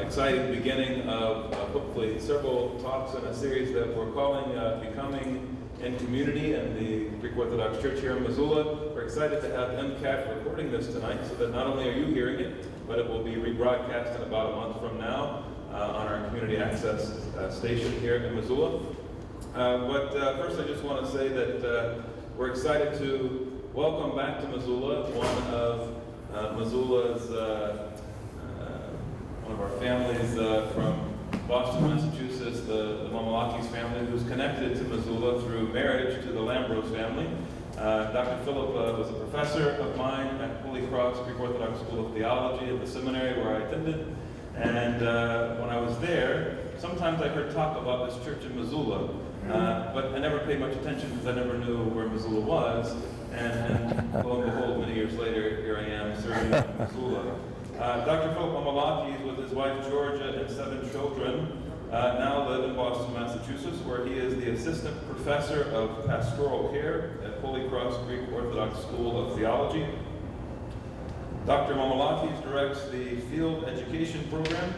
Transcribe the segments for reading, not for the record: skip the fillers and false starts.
exciting beginning of hopefully several talks in a series that we're calling Becoming in Community in the Greek Orthodox Church here in Missoula. We're excited to have MCAT recording this tonight so that not only are you hearing it, but it will be rebroadcast in about a month from now on our community access station here in Missoula. But first I just want to say that we're excited to welcome back to Missoula one of Missoula's one of our families from Boston, Massachusetts, the Mamalakis family, who's connected to Missoula through marriage to the Lambros family. Dr. Philip was a professor of mine at Holy Cross Greek Orthodox School of Theology at the seminary where I attended. And when I was there, sometimes I heard talk about this church in Missoula, but I never paid much attention because I never knew where Missoula was. And lo and behold, many years later, here I am serving in Missoula. Dr. Philip Mamalakis, with his wife Georgia and 7 children, now live in Boston, Massachusetts, where he is the assistant professor of pastoral care at Holy Cross Greek Orthodox School of Theology. Dr. Mamalakis directs the field education program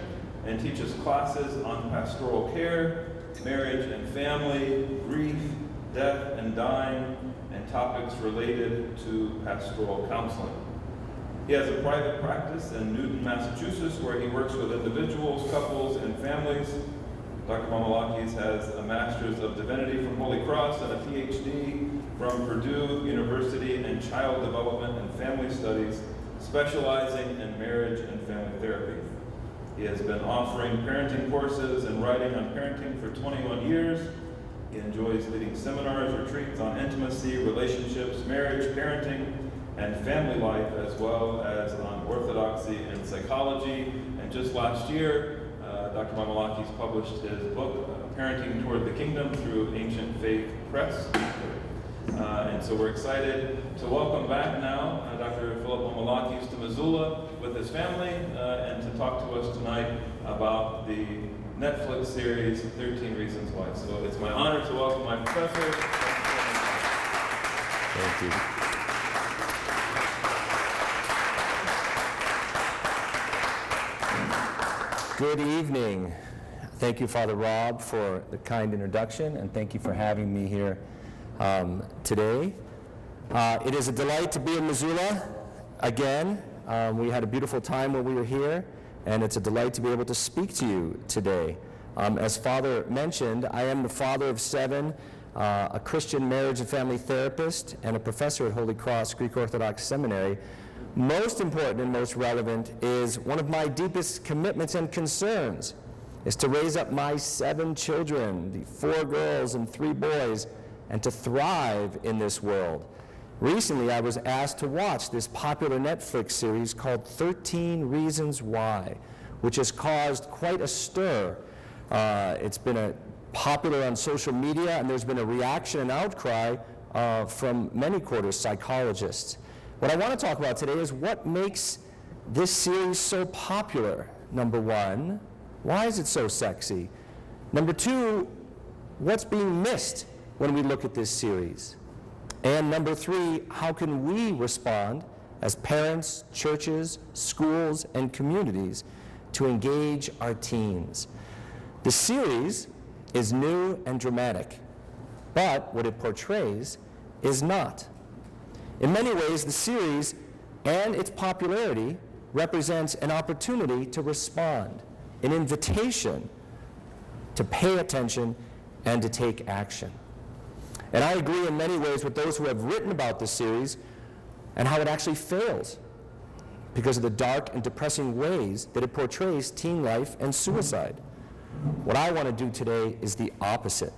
and teaches classes on pastoral care, marriage and family, grief, death and dying, and topics related to pastoral counseling. He has a private practice in Newton, Massachusetts, where he works with individuals, couples, and families. Dr. Mamalakis has a Master's of Divinity from Holy Cross and a PhD from Purdue University in Child Development and Family Studies, specializing in marriage and family therapy. He has been offering parenting courses and writing on parenting for 21 years. He enjoys leading seminars, retreats on intimacy, relationships, marriage, parenting, and family life, as well as on orthodoxy and psychology. And just last year, Dr. Mamalakis published his book, Parenting Toward the Kingdom, through Ancient Faith Press. And so we're excited to welcome back now Dr. Philip Mamalakis to Missoula with his family and to talk to us tonight about the Netflix series, 13 Reasons Why. So it's my honor to welcome my professor. Thank you. Good evening. Thank you, Father Rob, for the kind introduction, and thank you for having me here today. It is a delight to be in Missoula again. We had a beautiful time when we were here, and it's a delight to be able to speak to you today. As Father mentioned, I am the father of 7, a Christian marriage and family therapist, and a professor at Holy Cross Greek Orthodox Seminary. Most important and most relevant is one of my deepest commitments and concerns is to raise up my 7 children, the 4 girls and 3 boys, and to thrive in this world. Recently, I was asked to watch this popular Netflix series called 13 Reasons Why, which has caused quite a stir. It's been popular on social media, and there's been a reaction and outcry from many quarters, psychologists. What I want to talk about today is what makes this series so popular. Number 1, why is it so sexy? Number 2, what's being missed when we look at this series? And number 3, how can we respond as parents, churches, schools, and communities to engage our teens? The series is new and dramatic, but what it portrays is not. In many ways, the series and its popularity represents an opportunity to respond, an invitation to pay attention and to take action. And I agree in many ways with those who have written about this series and how it actually fails because of the dark and depressing ways that it portrays teen life and suicide. What I want to do today is the opposite.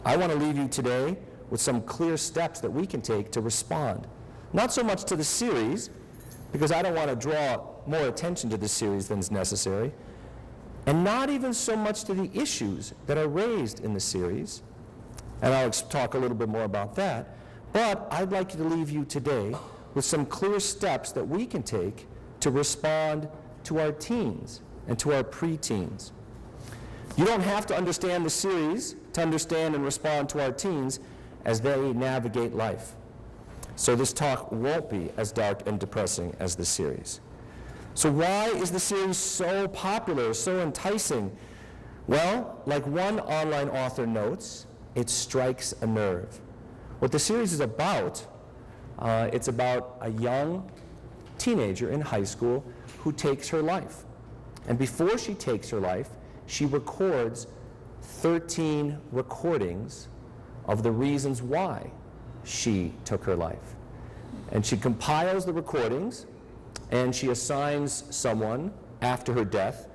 I want to leave you today with some clear steps that we can take to respond. Not so much to the series, because I don't want to draw more attention to the series than is necessary, and not even so much to the issues that are raised in the series, and I'll talk a little bit more about that, but I'd like to leave you today with some clear steps that we can take to respond to our teens and to our preteens. You don't have to understand the series to understand and respond to our teens as they navigate life. So this talk won't be as dark and depressing as the series. So why is the series so popular, so enticing? Well, like one online author notes, it strikes a nerve. What the series is about, it's about a young teenager in high school who takes her life. And before she takes her life, she records 13 recordings of the reasons why she took her life. And she compiles the recordings, and she assigns someone after her death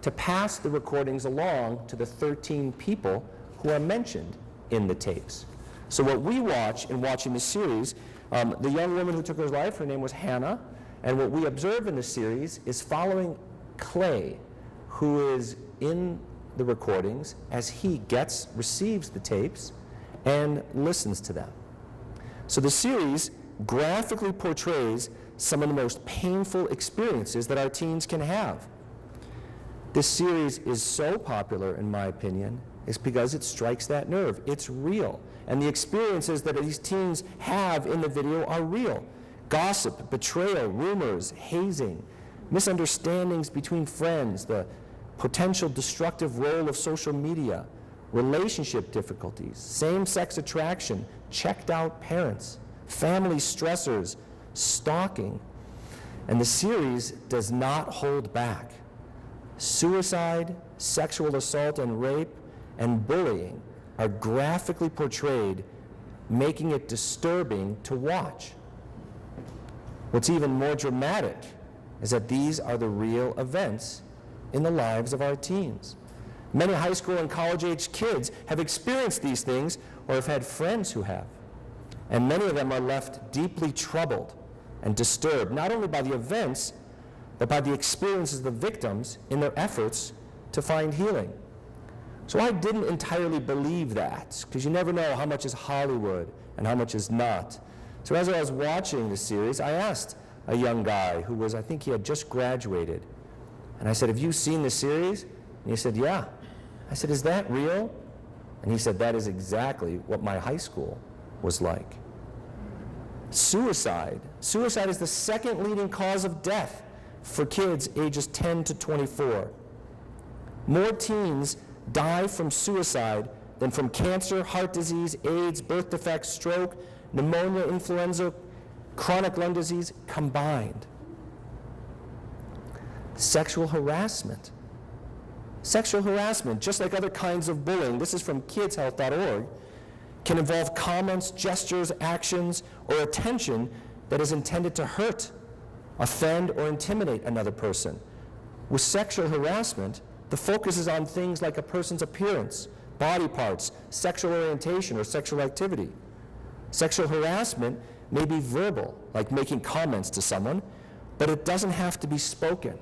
to pass the recordings along to the 13 people who are mentioned in the tapes. So what we watch in watching this series, the young woman who took her life, her name was Hannah, and what we observe in this series is following Clay, who is in the recordings as he receives the tapes and listens to them. So the series graphically portrays some of the most painful experiences that our teens can have. This series is so popular, in my opinion, is because it strikes that nerve. It's real. And the experiences that these teens have in the video are real. Gossip, betrayal, rumors, hazing, misunderstandings between friends, the potential destructive role of social media, relationship difficulties, same-sex attraction, checked-out parents, family stressors, stalking. And the series does not hold back. Suicide, sexual assault and rape, and bullying are graphically portrayed, making it disturbing to watch. What's even more dramatic is that these are the real events in the lives of our teens. Many high school and college-age kids have experienced these things or have had friends who have. And many of them are left deeply troubled and disturbed, not only by the events, but by the experiences of the victims in their efforts to find healing. So I didn't entirely believe that, because you never know how much is Hollywood and how much is not. So as I was watching the series, I asked a young guy who was, I think he had just graduated, and I said, "Have you seen the series?" And he said, "Yeah." I said, "Is that real?" And he said, "That is exactly what my high school was like." Suicide. Suicide is the second leading cause of death for kids ages 10 to 24. More teens die from suicide than from cancer, heart disease, AIDS, birth defects, stroke, pneumonia, influenza, chronic lung disease combined. Sexual harassment. Sexual harassment, just like other kinds of bullying, this is from kidshealth.org, can involve comments, gestures, actions, or attention that is intended to hurt, offend, or intimidate another person. With sexual harassment, the focus is on things like a person's appearance, body parts, sexual orientation, or sexual activity. Sexual harassment may be verbal, like making comments to someone, but it doesn't have to be spoken.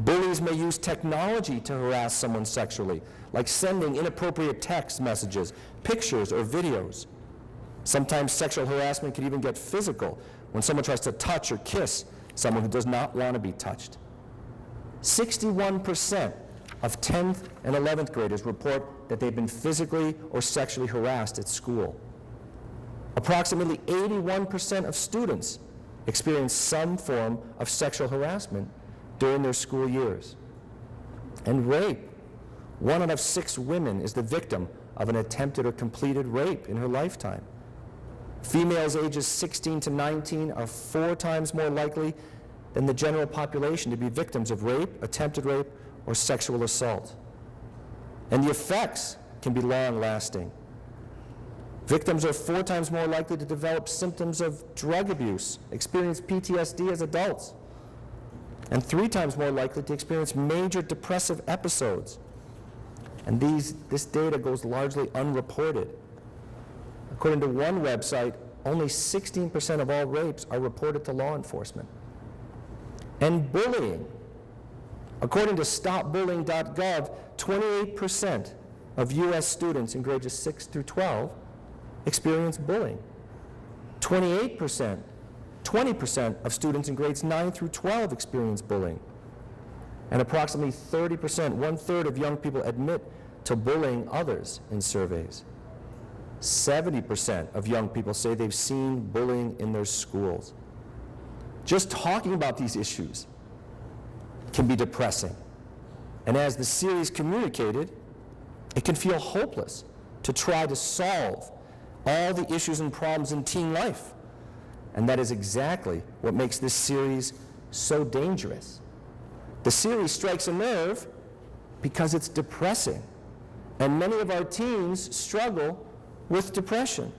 Bullies may use technology to harass someone sexually, like sending inappropriate text messages, pictures, or videos. Sometimes sexual harassment can even get physical when someone tries to touch or kiss someone who does not want to be touched. 61% of 10th and 11th graders report that they've been physically or sexually harassed at school. Approximately 81% of students experience some form of sexual harassment during their school years. And rape. 1 out of 6 women is the victim of an attempted or completed rape in her lifetime. Females ages 16 to 19 are 4 times more likely than the general population to be victims of rape, attempted rape, or sexual assault. And the effects can be long-lasting. Victims are 4 times more likely to develop symptoms of drug abuse, experience PTSD as adults, and 3 times more likely to experience major depressive episodes. And this data goes largely unreported. According to one website, only 16% of all rapes are reported to law enforcement. And bullying. According to StopBullying.gov, 28% of U.S. students in grades 6 through 12 experience bullying. 20% of students in grades 9 through 12 experience bullying. And approximately 30%, 1/3 of young people admit to bullying others in surveys. 70% of young people say they've seen bullying in their schools. Just talking about these issues can be depressing. And as the series communicated, it can feel hopeless to try to solve all the issues and problems in teen life. And that is exactly what makes this series so dangerous. The series strikes a nerve because it's depressing. And many of our teens struggle with depression.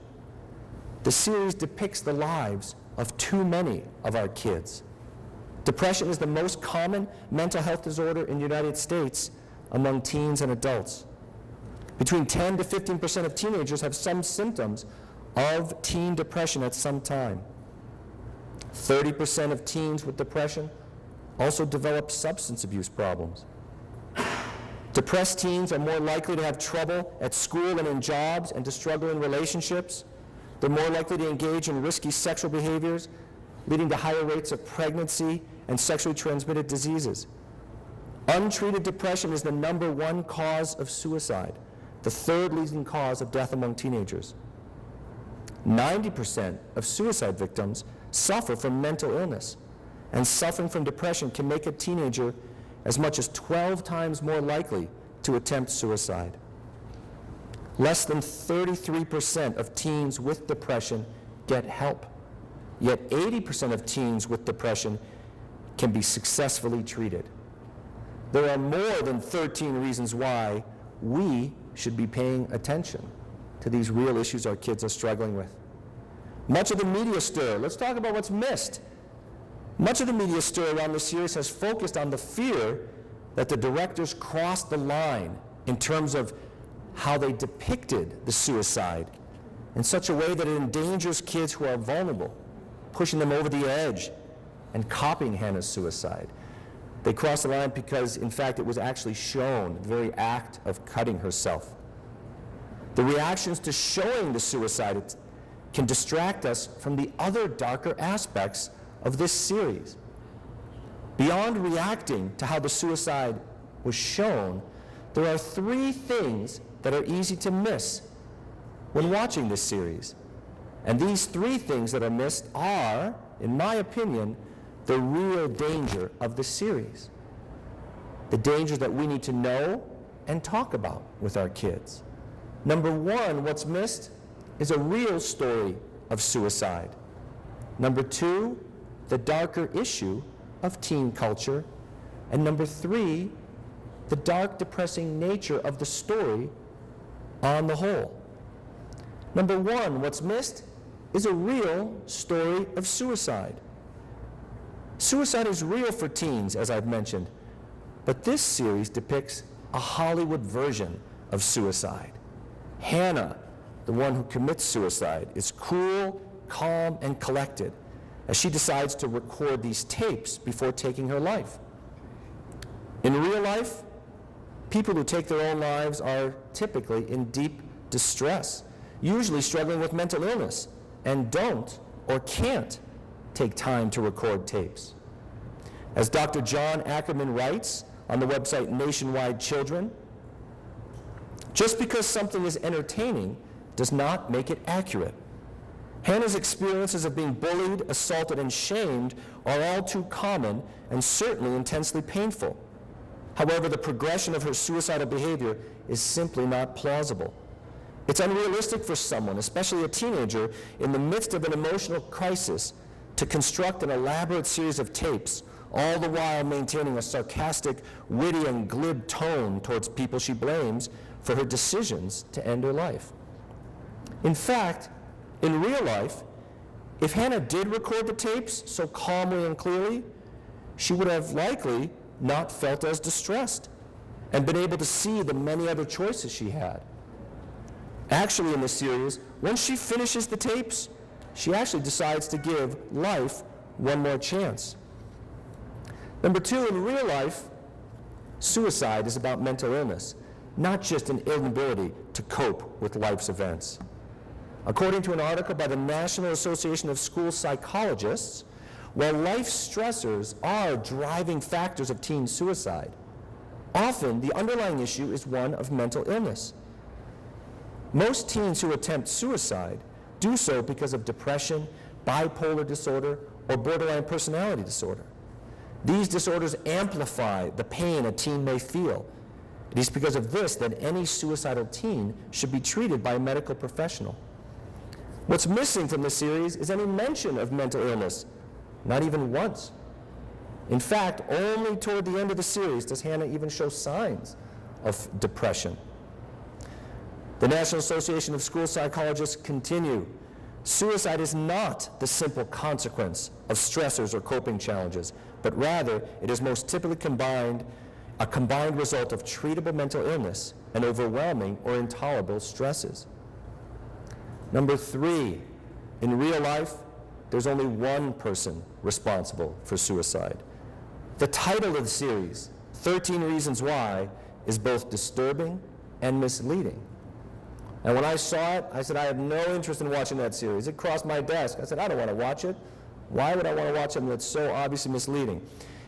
The series depicts the lives of too many of our kids. Depression is the most common mental health disorder in the United States among teens and adults. Between 10 to 15% of teenagers have some symptoms of teen depression at some time. 30% of teens with depression also develop substance abuse problems. Depressed teens are more likely to have trouble at school and in jobs and to struggle in relationships. They're more likely to engage in risky sexual behaviors, leading to higher rates of pregnancy and sexually transmitted diseases. Untreated depression is the #1 cause of suicide, the third leading cause of death among teenagers. 90% of suicide victims suffer from mental illness, and suffering from depression can make a teenager as much as 12 times more likely to attempt suicide. Less than 33% of teens with depression get help, yet 80% of teens with depression can be successfully treated. There are more than 13 reasons why we should be paying attention to these real issues our kids are struggling with. Much of the media stir, let's talk about what's missed. Much of the media stir around the series has focused on the fear that the directors crossed the line in terms of how they depicted the suicide in such a way that it endangers kids who are vulnerable, pushing them over the edge and copying Hannah's suicide. They crossed the line because, in fact, it was actually shown, the very act of cutting herself. The reactions to showing the suicide can distract us from the other darker aspects of this series. Beyond reacting to how the suicide was shown, there are 3 things that are easy to miss when watching this series. And these 3 things that are missed are, in my opinion, the real danger of the series. The dangers that we need to know and talk about with our kids. #1, what's missed is a real story of suicide. #2, the darker issue of teen culture. And #3, the dark, depressing nature of the story on the whole. #1, what's missed is a real story of suicide. Suicide is real for teens, as I've mentioned, but this series depicts a Hollywood version of suicide. Hannah, the one who commits suicide, is cool, calm, and collected as she decides to record these tapes before taking her life. In real life, people who take their own lives are typically in deep distress, usually struggling with mental illness, and don't or can't take time to record tapes. As Dr. John Ackerman writes on the website Nationwide Children, just because something is entertaining does not make it accurate. Hannah's experiences of being bullied, assaulted, and shamed are all too common and certainly intensely painful. However, the progression of her suicidal behavior is simply not plausible. It's unrealistic for someone, especially a teenager, in the midst of an emotional crisis, to construct an elaborate series of tapes, all the while maintaining a sarcastic, witty, and glib tone towards people she blames for her decisions to end her life. In fact, in real life, if Hannah did record the tapes so calmly and clearly, she would have likely not felt as distressed and been able to see the many other choices she had. Actually, in this series, once she finishes the tapes, she actually decides to give life one more chance. #2, in real life, suicide is about mental illness, not just an inability to cope with life's events. According to an article by the National Association of School Psychologists, while life stressors are driving factors of teen suicide, often the underlying issue is one of mental illness. Most teens who attempt suicide do so because of depression, bipolar disorder, or borderline personality disorder. These disorders amplify the pain a teen may feel. It is because of this that any suicidal teen should be treated by a medical professional. What's missing from the series is any mention of mental illness, not even once. In fact, only toward the end of the series does Hannah even show signs of depression. The National Association of School Psychologists continue, suicide is not the simple consequence of stressors or coping challenges, but rather it is most typically a combined result of treatable mental illness and overwhelming or intolerable stresses. Number 3, in real life, there's only one person responsible for suicide. The title of the series, 13 Reasons Why, is both disturbing and misleading. And when I saw it, I said, I have no interest in watching that series. It crossed my desk. I said, I don't want to watch it. Why would I want to watch something that's so obviously misleading?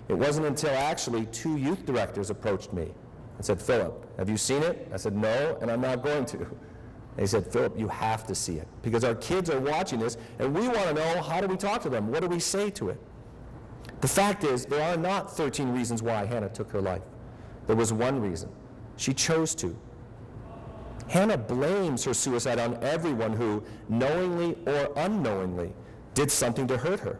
It wasn't until actually 2 youth directors approached me and said, Philip, have you seen it? I said, no, and I'm not going to. They said, Philip, you have to see it, because our kids are watching this, and we want to know, how do we talk to them? What do we say to it? The fact is, there are not 13 reasons why Hannah took her life. There was one reason. She chose to. Hannah blames her suicide on everyone who, knowingly or unknowingly, did something to hurt her.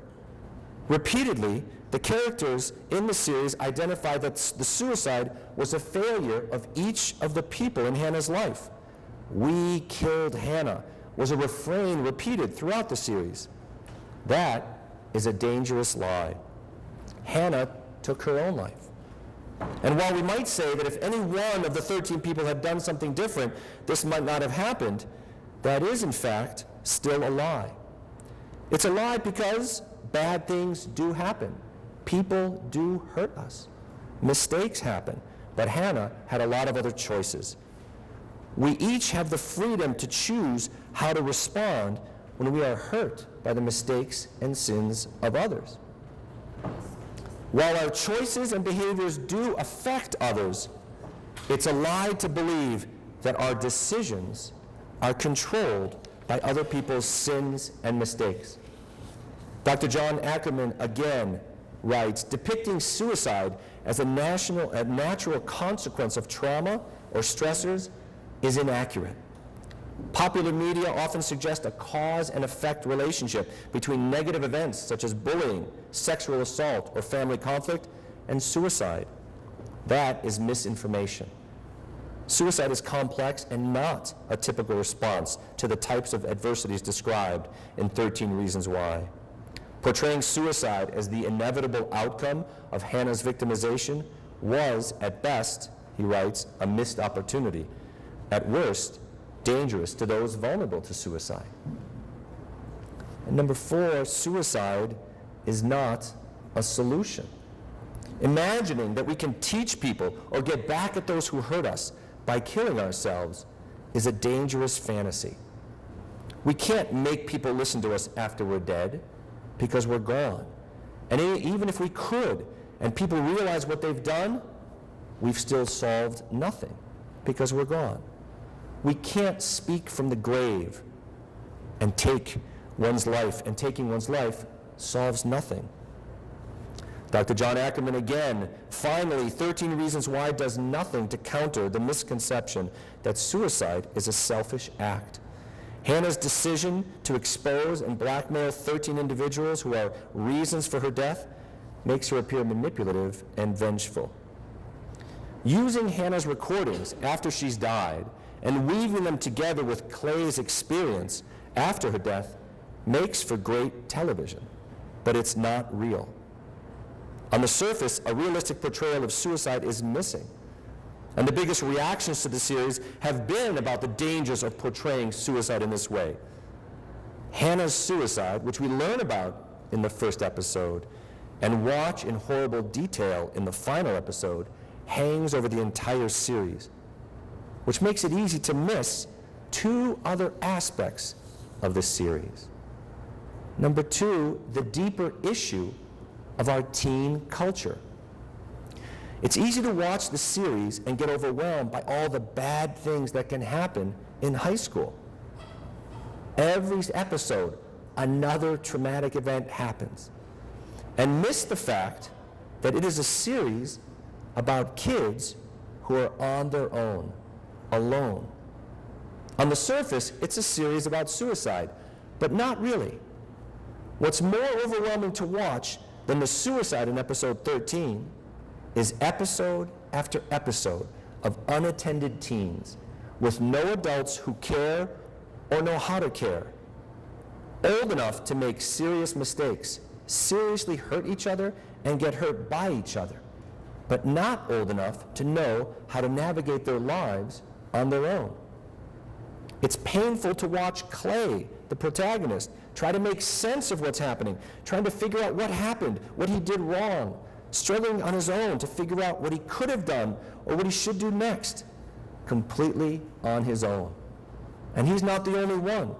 Repeatedly, the characters in the series identify that the suicide was a failure of each of the people in Hannah's life. "We killed Hannah" was a refrain repeated throughout the series. That is a dangerous lie. Hannah took her own life. And while we might say that if any one of the 13 people had done something different, this might not have happened, that is, in fact, still a lie. It's a lie because bad things do happen. People do hurt us. Mistakes happen. But Hannah had a lot of other choices. We each have the freedom to choose how to respond when we are hurt by the mistakes and sins of others. While our choices and behaviors do affect others, it's a lie to believe that our decisions are controlled by other people's sins and mistakes. Dr. John Ackerman again writes, depicting suicide as a natural consequence of trauma or stressors is inaccurate. Popular media often suggest a cause and effect relationship between negative events such as bullying, sexual assault, or family conflict, and suicide. That is misinformation. Suicide is complex and not a typical response to the types of adversities described in 13 Reasons Why. Portraying suicide as the inevitable outcome of Hannah's victimization was, at best, he writes, a missed opportunity. At worst, dangerous to those vulnerable to suicide. And number 4, suicide is not a solution. Imagining that we can teach people or get back at those who hurt us by killing ourselves is a dangerous fantasy. We can't make people listen to us after we're dead because we're gone. And even if we could and people realize what they've done, we've still solved nothing because we're gone. We can't speak from the grave and take one's life, and taking one's life solves nothing. Dr. John Ackerman again, finally, 13 Reasons Why does nothing to counter the misconception that suicide is a selfish act. Hannah's decision to expose and blackmail 13 individuals who are reasons for her death makes her appear manipulative and vengeful. Using Hannah's recordings after she's died and weaving them together with Clay's experience after her death makes for great television, but it's not real. On the surface, a realistic portrayal of suicide is missing, and the biggest reactions to the series have been about the dangers of portraying suicide in this way. Hannah's suicide, which we learn about in the first episode and watch in horrible detail in the final episode, hangs over the entire series, which makes it easy to miss 2 other aspects of the series. Number 2, the deeper issue of our teen culture. It's easy to watch the series and get overwhelmed by all the bad things that can happen in high school. Every episode, another traumatic event happens, and miss the fact that it is a series about kids who are on their own, alone. On the surface, it's a series about suicide, but not really. What's more overwhelming to watch than the suicide in episode 13 is episode after episode of unattended teens with no adults who care or know how to care, old enough to make serious mistakes, seriously hurt each other, and get hurt by each other, but not old enough to know how to navigate their lives on their own. It's painful to watch Clay, the protagonist, try to make sense of what's happening, trying to figure out what happened, what he did wrong, struggling on his own to figure out what he could have done or what he should do next, completely on his own. And he's not the only one.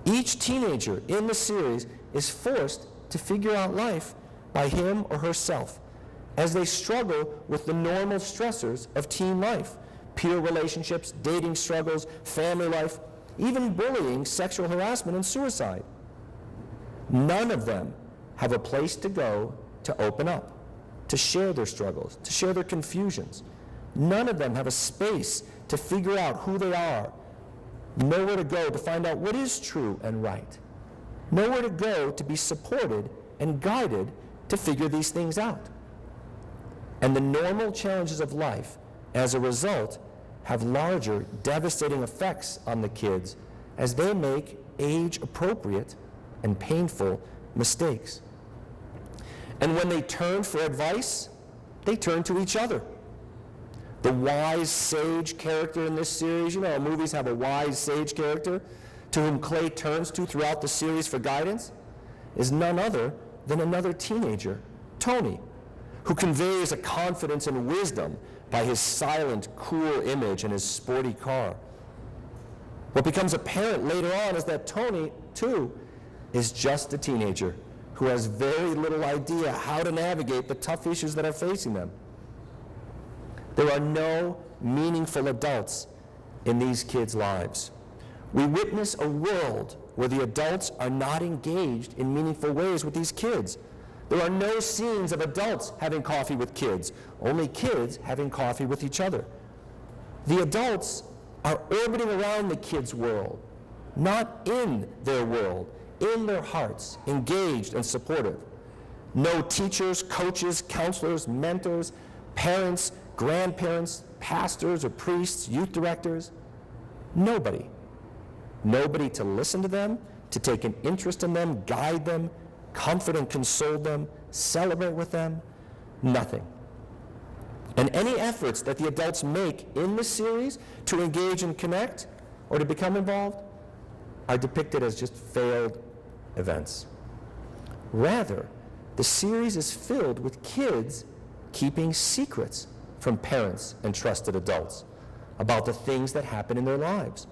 Each teenager in the series is forced to figure out life by him or herself as they struggle with the normal stressors of teen life, peer relationships, dating struggles, family life, even bullying, sexual harassment, and suicide. None of them have a place to go to open up, to share their struggles, to share their confusions. None of them have a space to figure out who they are, nowhere to go to find out what is true and right, nowhere to go to be supported and guided to figure these things out. And the normal challenges of life, as a result, have larger, devastating effects on the kids as they make age-appropriate and painful mistakes. And when they turn for advice, they turn to each other. The wise sage character in this series, you know, movies have a wise sage character to whom Clay turns to throughout the series for guidance, is none other than another teenager, Tony, who conveys a confidence and wisdom by his silent, cool image and his sporty car. What becomes apparent later on is that Tony, too, is just a teenager who has very little idea how to navigate the tough issues that are facing them. There are no meaningful adults in these kids' lives. We witness a world where the adults are not engaged in meaningful ways with these kids. There are no scenes of adults having coffee with kids, only kids having coffee with each other. The adults are orbiting around the kids' world, not in their world, in their hearts, engaged and supportive. No teachers, coaches, counselors, mentors, parents, grandparents, pastors or priests, youth directors. Nobody. Nobody to listen to them, to take an interest in them, guide them, comfort and console them, celebrate with them. Nothing. And any efforts that the adults make in the series to engage and connect or to become involved are depicted as just failed events. Rather, the series is filled with kids keeping secrets from parents and trusted adults about the things that happen in their lives.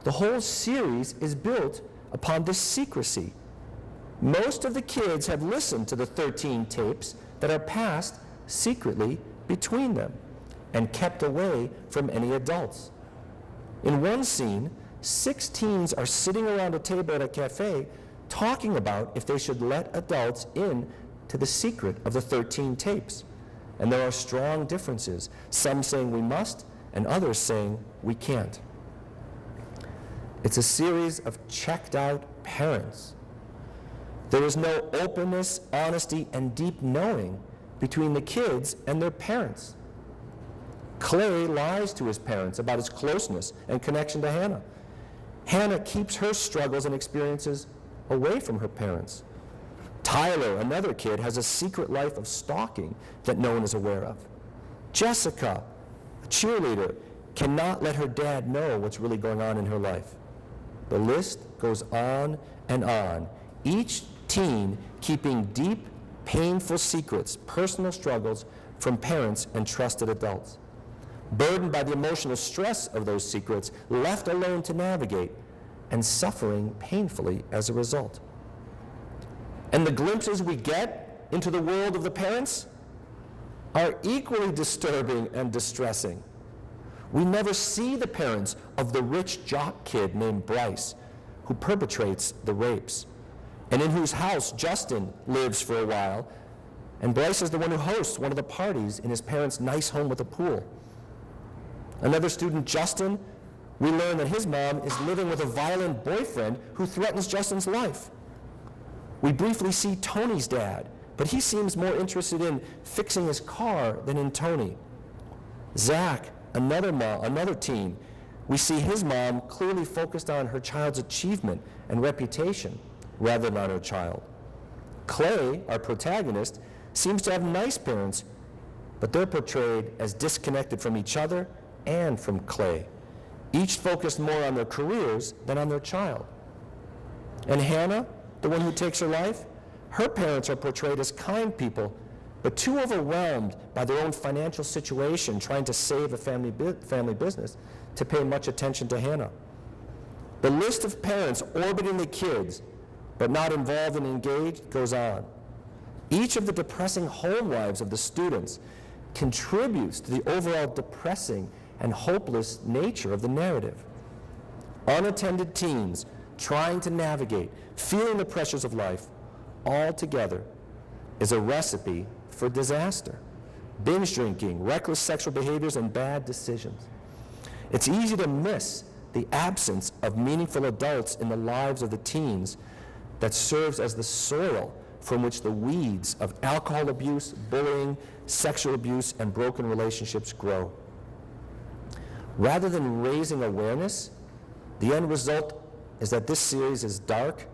The whole series is built upon this secrecy. Most of the kids have listened to the 13 tapes that are passed secretly between them and kept away from any adults. In one scene, 6 teens are sitting around a table at a cafe talking about if they should let adults in to the secret of the 13 tapes. And there are strong differences, some saying we must and others saying we can't. It's a series of checked out parents. There is no openness, honesty, and deep knowing between the kids and their parents. Clay lies to his parents about his closeness and connection to Hannah. Hannah keeps her struggles and experiences away from her parents. Tyler, another kid, has a secret life of stalking that no one is aware of. Jessica, a cheerleader, cannot let her dad know what's really going on in her life. The list goes on and on, each teen keeping deep, painful secrets, personal struggles from parents and trusted adults. Burdened by the emotional stress of those secrets, left alone to navigate, and suffering painfully as a result. And the glimpses we get into the world of the parents are equally disturbing and distressing. We never see the parents of the rich jock kid named Bryce, who perpetrates the rapes, and in whose house Justin lives for a while, And Bryce is the one who hosts one of the parties in his parents' nice home with a pool. Another student, Justin, we learn that his mom is living with a violent boyfriend who threatens Justin's life. We briefly see Tony's dad, but he seems more interested in fixing his car than in Tony. Zach, another teen, we see his mom clearly focused on her child's achievement and reputation rather than on her child. Clay, our protagonist, seems to have nice parents, but they're portrayed as disconnected from each other and from Clay, each focused more on their careers than on their child. And Hannah, the one who takes her life, her parents are portrayed as kind people, but too overwhelmed by their own financial situation trying to save a family business to pay much attention to Hannah. The list of parents orbiting the kids, but not involved and engaged, goes on. Each of the depressing home lives of the students contributes to the overall depressing and hopeless nature of the narrative. Unattended teens trying to navigate, feeling the pressures of life, all together is a recipe for disaster. Binge drinking, reckless sexual behaviors, and bad decisions. It's easy to miss the absence of meaningful adults in the lives of the teens that serves as the soil from which the weeds of alcohol abuse, bullying, sexual abuse, and broken relationships grow. Rather than raising awareness, the end result is that this series is dark,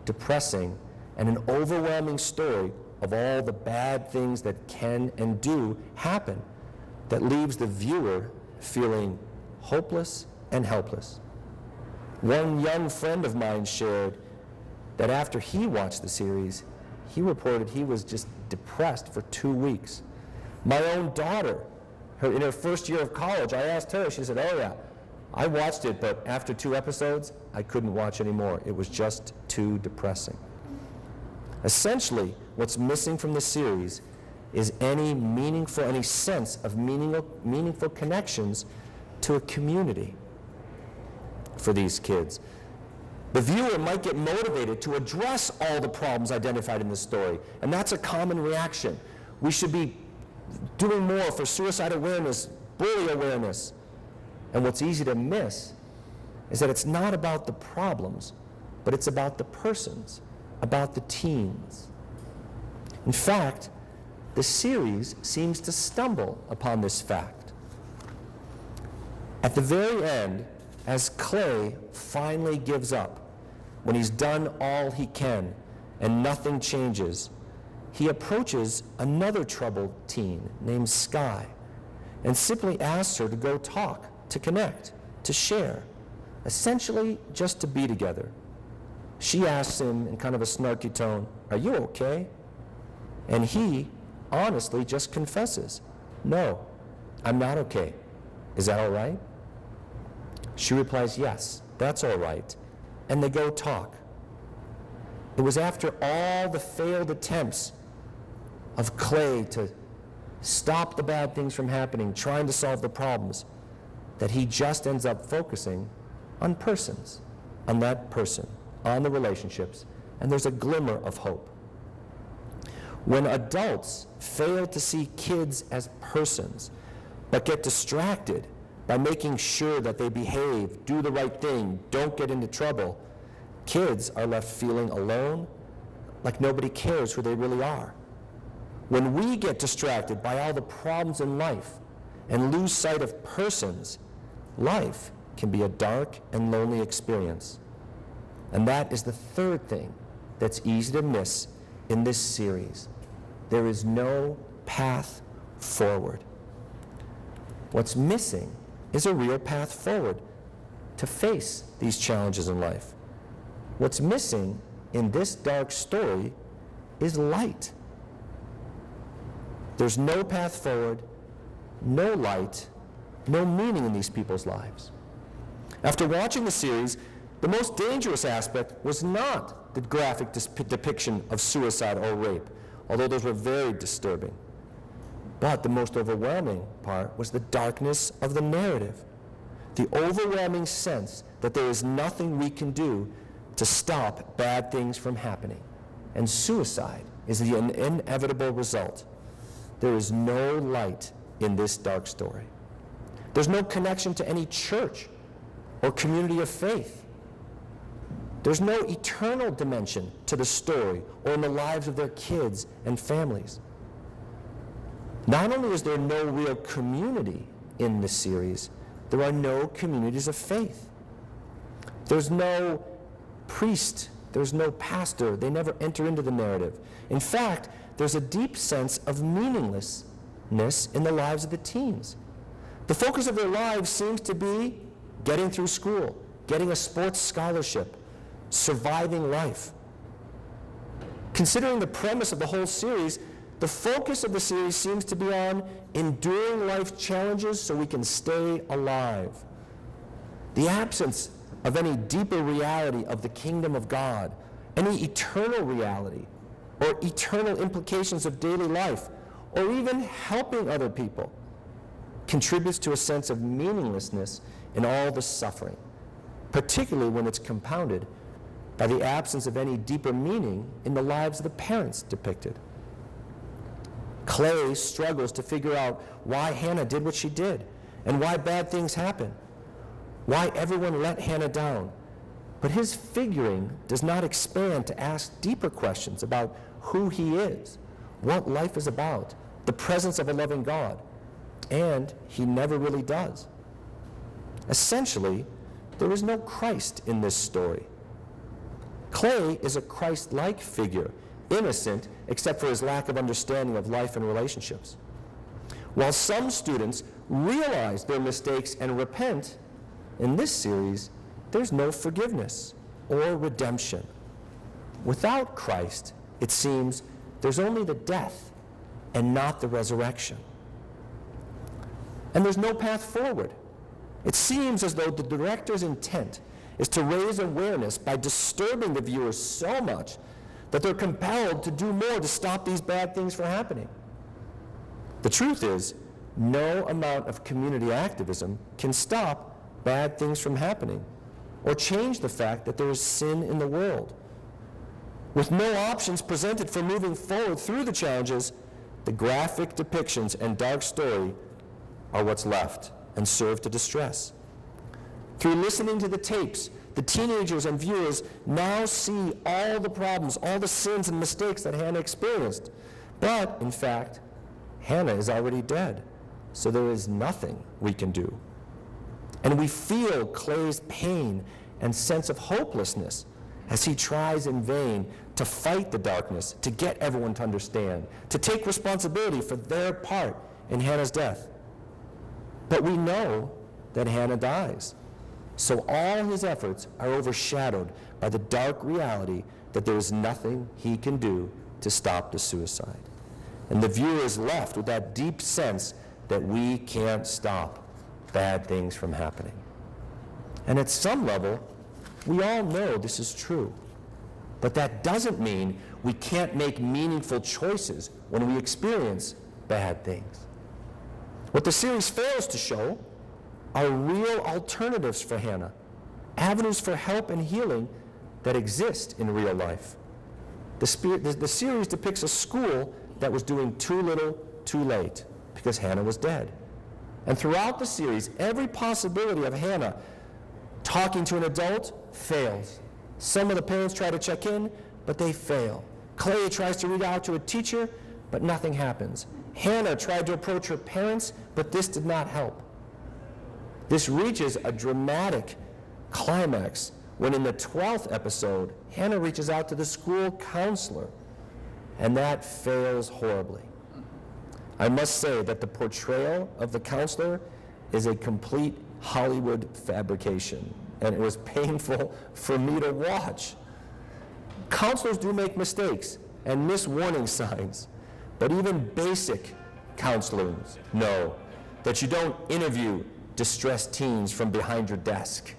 depressing, and an overwhelming story of all the bad things that can and do happen that leaves the viewer feeling hopeless and helpless. One young friend of mine shared that after he watched the series, he reported he was just depressed for 2 weeks. My own daughter, in her first year of college, I asked her, she said, "Oh yeah, I watched it, but after 2 episodes, I couldn't watch anymore. It was just too depressing." Essentially, what's missing from the series is any sense of meaningful connections to a community for these kids. The viewer might get motivated to address all the problems identified in this story, and that's a common reaction. We should be doing more for suicide awareness, bully awareness. And what's easy to miss is that it's not about the problems, but it's about the persons, about the teens. In fact, the series seems to stumble upon this fact. At the very end, as Clay finally gives up, when he's done all he can and nothing changes, he approaches another troubled teen named Sky and simply asks her to go talk, to connect, to share, essentially just to be together. She asks him in kind of a snarky tone, "Are you okay?" And he honestly just confesses, "No, I'm not okay. Is that all right?" She replies, "Yes, that's all right." And they go talk. It was after all the failed attempts of Clay to stop the bad things from happening, trying to solve the problems, that he just ends up focusing on persons, on that person, on the relationships, and there's a glimmer of hope. When adults fail to see kids as persons, but get distracted by making sure that they behave, do the right thing, don't get into trouble, kids are left feeling alone, like nobody cares who they really are. When we get distracted by all the problems in life and lose sight of persons, life can be a dark and lonely experience. And that is the third thing that's easy to miss in this series. There is no path forward. What's missing is a real path forward to face these challenges in life. What's missing in this dark story is light. There's no path forward, no light, no meaning in these people's lives. After watching the series, the most dangerous aspect was not the graphic depiction of suicide or rape, although those were very disturbing. But the most overwhelming part was the darkness of the narrative, the overwhelming sense that there is nothing we can do to stop bad things from happening, and suicide is the inevitable result. There is no light in this dark story. There's no connection to any church or community of faith. There's no eternal dimension to the story or in the lives of their kids and families. Not only is there no real community in this series, there are no communities of faith. There's no priest, there's no pastor. They never enter into the narrative. In fact, there's a deep sense of meaninglessness in the lives of the teens. The focus of their lives seems to be getting through school, getting a sports scholarship, surviving life. Considering the premise of the whole series, the focus of the series seems to be on enduring life challenges so we can stay alive. The absence of any deeper reality of the kingdom of God, any eternal reality, or eternal implications of daily life, or even helping other people, contributes to a sense of meaninglessness in all the suffering, particularly when it's compounded by the absence of any deeper meaning in the lives of the parents depicted. Clay struggles to figure out why Hannah did what she did and why bad things happen, why everyone let Hannah down. But his figuring does not expand to ask deeper questions about who he is, what life is about, the presence of a loving God, and he never really does. Essentially, there is no Christ in this story. Clay is a Christ-like figure, innocent except for his lack of understanding of life and relationships. While some students realize their mistakes and repent, in this series, there's no forgiveness or redemption. Without Christ, it seems there's only the death and not the resurrection. And there's no path forward. It seems as though the director's intent is to raise awareness by disturbing the viewers so much that they're compelled to do more to stop these bad things from happening. The truth is, no amount of community activism can stop bad things from happening or change the fact that there is sin in the world. With no options presented for moving forward through the challenges, the graphic depictions and dark story are what's left and serve to distress. Through listening to the tapes, the teenagers and viewers now see all the problems, all the sins and mistakes that Hannah experienced. But, in fact, Hannah is already dead, so there is nothing we can do. And we feel Clay's pain and sense of hopelessness as he tries in vain to fight the darkness, to get everyone to understand, to take responsibility for their part in Hannah's death. But we know that Hannah dies. So all his efforts are overshadowed by the dark reality that there is nothing he can do to stop the suicide. And the viewer is left with that deep sense that we can't stop bad things from happening. And at some level, we all know this is true. But that doesn't mean we can't make meaningful choices when we experience bad things. What the series fails to show are real alternatives for Hannah, avenues for help and healing that exist in real life. The series depicts a school that was doing too little, too late, because Hannah was dead. And throughout the series, every possibility of Hannah talking to an adult fails. Some of the parents try to check in, but they fail. Clay tries to reach out to a teacher, but nothing happens. Hannah tried to approach her parents, but this did not help. This reaches a dramatic climax when in the 12th episode, Hannah reaches out to the school counselor, and that fails horribly. I must say that the portrayal of the counselor is a complete Hollywood fabrication, and it was painful for me to watch. Counselors do make mistakes and miss warning signs, but even basic counselors know that you don't interview distressed teens from behind your desk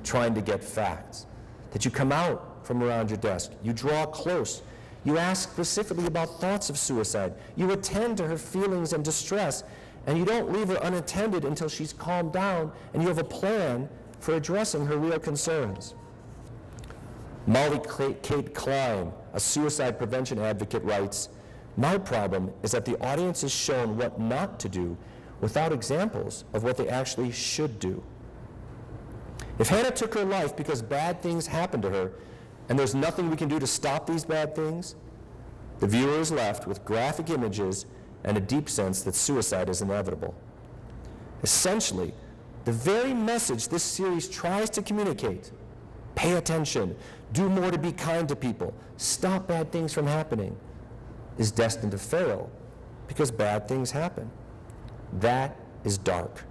trying to get facts, that you come out from around your desk, you draw close, you ask specifically about thoughts of suicide, you attend to her feelings and distress, and you don't leave her unattended until she's calmed down and you have a plan for addressing her real concerns. Molly Kate Klein, a suicide prevention advocate, writes, "My problem is that the audience is shown what not to do without examples of what they actually should do." If Hannah took her life because bad things happened to her, and there's nothing we can do to stop these bad things, the viewer is left with graphic images and a deep sense that suicide is inevitable. Essentially, the very message this series tries to communicate, pay attention, do more to be kind to people, stop bad things from happening, is destined to fail because bad things happen. That is dark.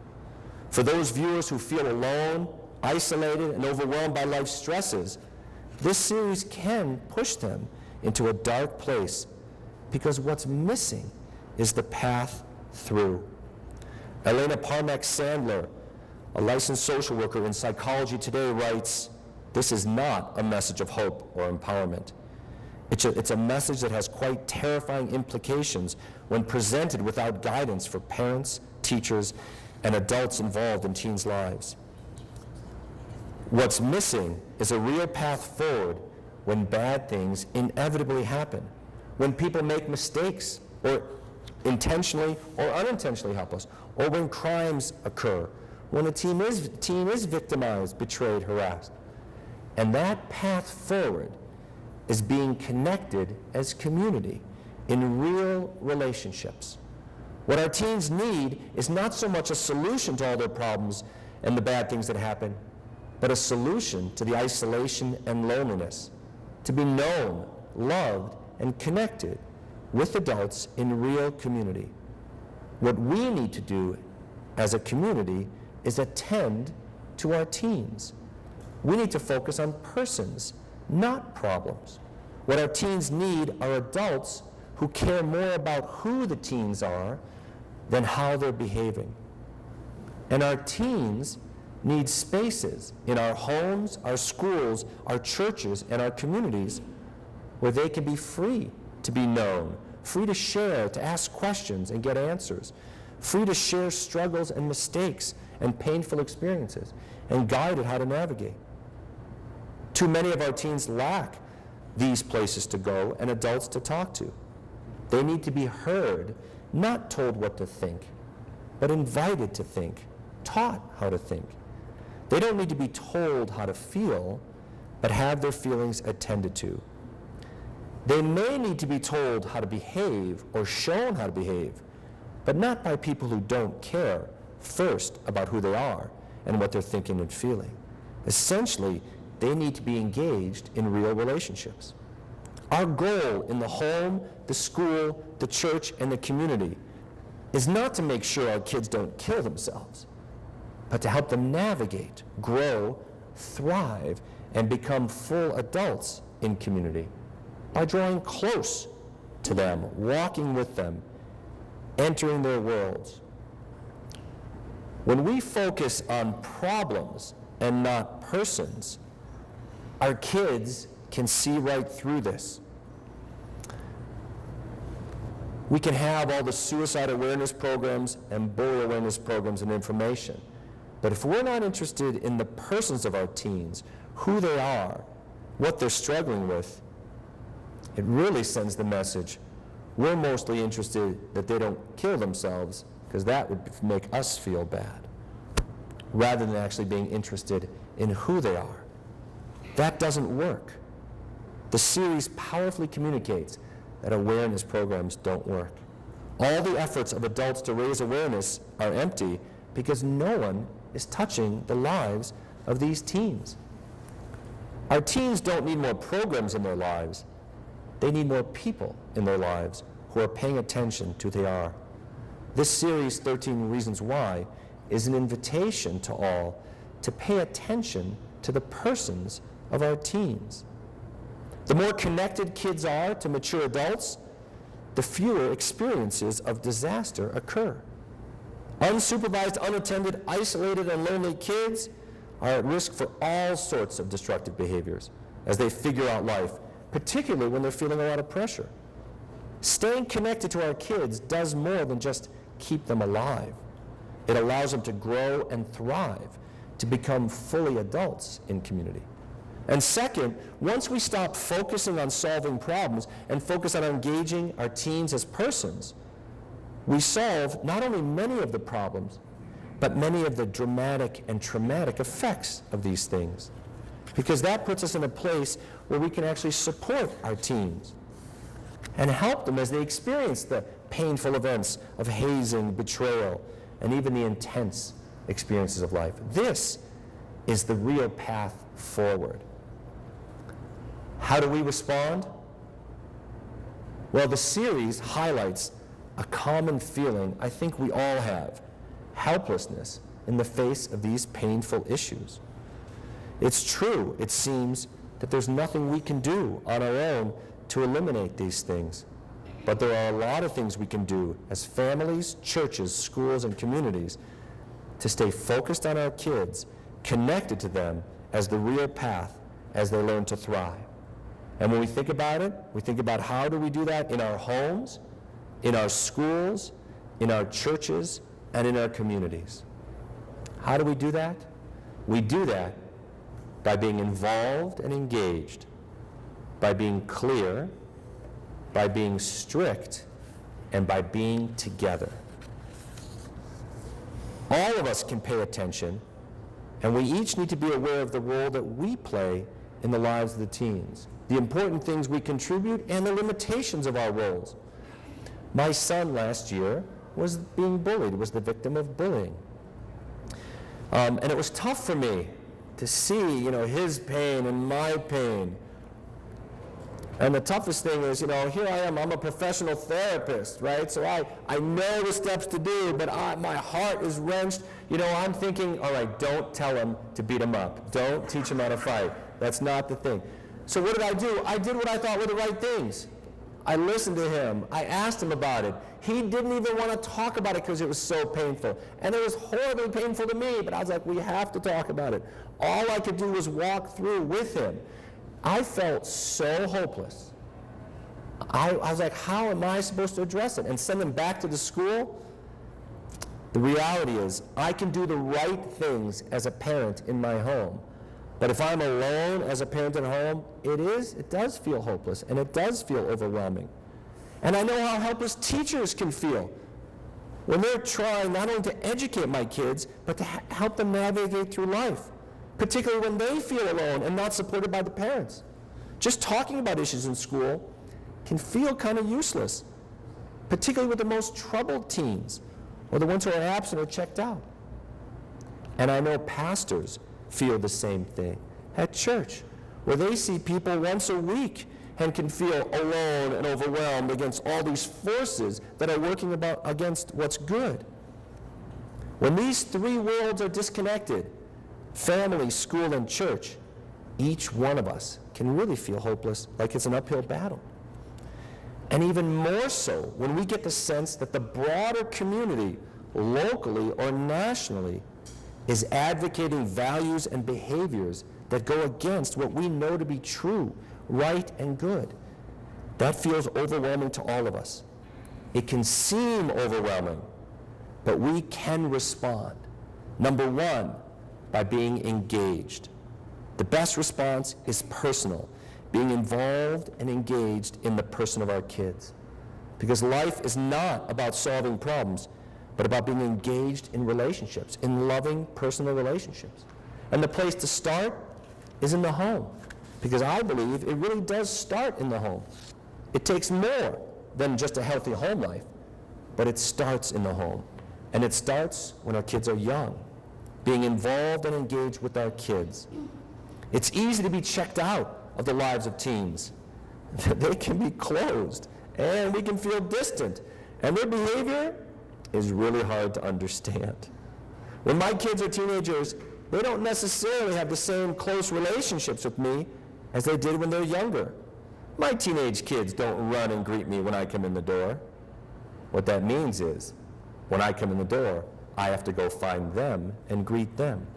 For those viewers who feel alone, isolated, and overwhelmed by life's stresses, this series can push them into a dark place because what's missing is the path through. Elena Parmack-Sandler, a licensed social worker in Psychology Today, writes, "This is not a message of hope or empowerment. It's a message that has quite terrifying implications when presented without guidance for parents, teachers, and adults involved in teens' lives. What's missing is a real path forward when bad things inevitably happen, when people make mistakes or intentionally or unintentionally helpless, or when crimes occur, when a teen is victimized, betrayed, harassed. And that path forward is being connected as community in real relationships. What our teens need is not so much a solution to all their problems and the bad things that happen, but a solution to the isolation and loneliness, to be known, loved, and connected with adults in real community. What we need to do as a community is attend to our teens. We need to focus on persons, not problems. What our teens need are adults who care more about who the teens are than how they're behaving. And our teens need spaces in our homes, our schools, our churches, and our communities where they can be free to be known, free to share, to ask questions and get answers, free to share struggles and mistakes and painful experiences, and guided how to navigate. Too many of our teens lack these places to go and adults to talk to. They need to be heard, not told what to think, but invited to think, taught how to think. They don't need to be told how to feel, but have their feelings attended to. They may need to be told how to behave or shown how to behave, but not by people who don't care first about who they are and what they're thinking and feeling. Essentially, they need to be engaged in real relationships. Our goal in the home, the school, the church, and the community is not to make sure our kids don't kill themselves, but to help them navigate, grow, thrive, and become full adults in community by drawing close to them, walking with them, entering their worlds. When we focus on problems and not persons, our kids can see right through this. We can have all the suicide awareness programs and bully awareness programs and information, but if we're not interested in the persons of our teens, who they are, what they're struggling with, it really sends the message we're mostly interested that they don't kill themselves, because that would make us feel bad, rather than actually being interested in who they are. That doesn't work. The series powerfully communicates that awareness programs don't work. All the efforts of adults to raise awareness are empty because no one is touching the lives of these teens. Our teens don't need more programs in their lives. They need more people in their lives who are paying attention to who they are. This series, 13 Reasons Why, is an invitation to all to pay attention to the persons of our teens. The more connected kids are to mature adults, the fewer experiences of disaster occur. Unsupervised, unattended, isolated, and lonely kids are at risk for all sorts of destructive behaviors as they figure out life, particularly when they're feeling a lot of pressure. Staying connected to our kids does more than just keep them alive. It allows them to grow and thrive, to become fully adults in community. And second, once we stop focusing on solving problems and focus on engaging our teens as persons, we solve not only many of the problems, but many of the dramatic and traumatic effects of these things. Because that puts us in a place where we can actually support our teens and help them as they experience the painful events of hazing, betrayal, and even the intense experiences of life. This is the real path forward. How do we respond? Well, the series highlights a common feeling I think we all have: helplessness in the face of these painful issues. It's true, it seems, that there's nothing we can do on our own to eliminate these things. But there are a lot of things we can do as families, churches, schools, and communities to stay focused on our kids, connected to them as the real path as they learn to thrive. And when we think about it, we think about how do we do that in our homes, in our schools, in our churches, and in our communities. How do we do that? We do that by being involved and engaged, by being clear, by being strict, and by being together. All of us can pay attention, and we each need to be aware of the role that we play in the lives of the teens, the important things we contribute, and the limitations of our roles. My son last year was being bullied, was the victim of bullying. And it was tough for me to see, his pain and my pain. And the toughest thing is, here I am, I'm a professional therapist, right? So I know the steps to do, but my heart is wrenched. I'm thinking, all right, don't tell him to beat him up. Don't teach him how to fight. That's not the thing. So what did I do? I did what I thought were the right things. I listened to him. I asked him about it. He didn't even want to talk about it because it was so painful. And it was horribly painful to me, but I was like, we have to talk about it. All I could do was walk through with him. I felt so hopeless. I was like, how am I supposed to address it? And send him back to the school? The reality is, I can do the right things as a parent in my home. But if I'm alone as a parent at home, it does feel hopeless, and it does feel overwhelming. And I know how helpless teachers can feel when they're trying not only to educate my kids, but to help them navigate through life, particularly when they feel alone and not supported by the parents. Just talking about issues in school can feel kind of useless, particularly with the most troubled teens or the ones who are absent or checked out. And I know pastors feel the same thing at church, where they see people once a week and can feel alone and overwhelmed against all these forces that are working against what's good. When these three worlds are disconnected, family, school, and church, each one of us can really feel hopeless, like it's an uphill battle. And even more so when we get the sense that the broader community, locally or nationally, is advocating values and behaviors that go against what we know to be true, right, and good. That feels overwhelming to all of us. It can seem overwhelming, but we can respond. Number one, by being engaged. The best response is personal, being involved and engaged in the person of our kids. Because life is not about solving problems, but about being engaged in relationships, in loving personal relationships. And the place to start is in the home, because I believe it really does start in the home. It takes more than just a healthy home life, but it starts in the home. And it starts when our kids are young, being involved and engaged with our kids. It's easy to be checked out of the lives of teens. They can be closed, and we can feel distant, and their behavior is really hard to understand. When my kids are teenagers, they don't necessarily have the same close relationships with me as they did when they're younger. My teenage kids don't run and greet me when I come in the door. What that means is, when I come in the door, I have to go find them and greet them.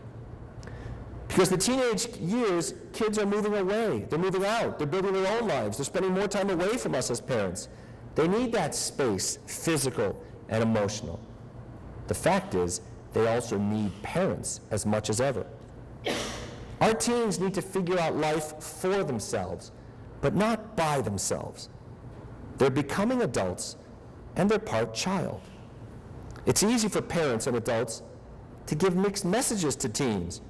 Because the teenage years, kids are moving away, they're moving out, they're building their own lives, they're spending more time away from us as parents. They need that space, physical and emotional. The fact is, they also need parents as much as ever. Our teens need to figure out life for themselves, but not by themselves. They're becoming adults, and they're part child. It's easy for parents and adults to give mixed messages to teens.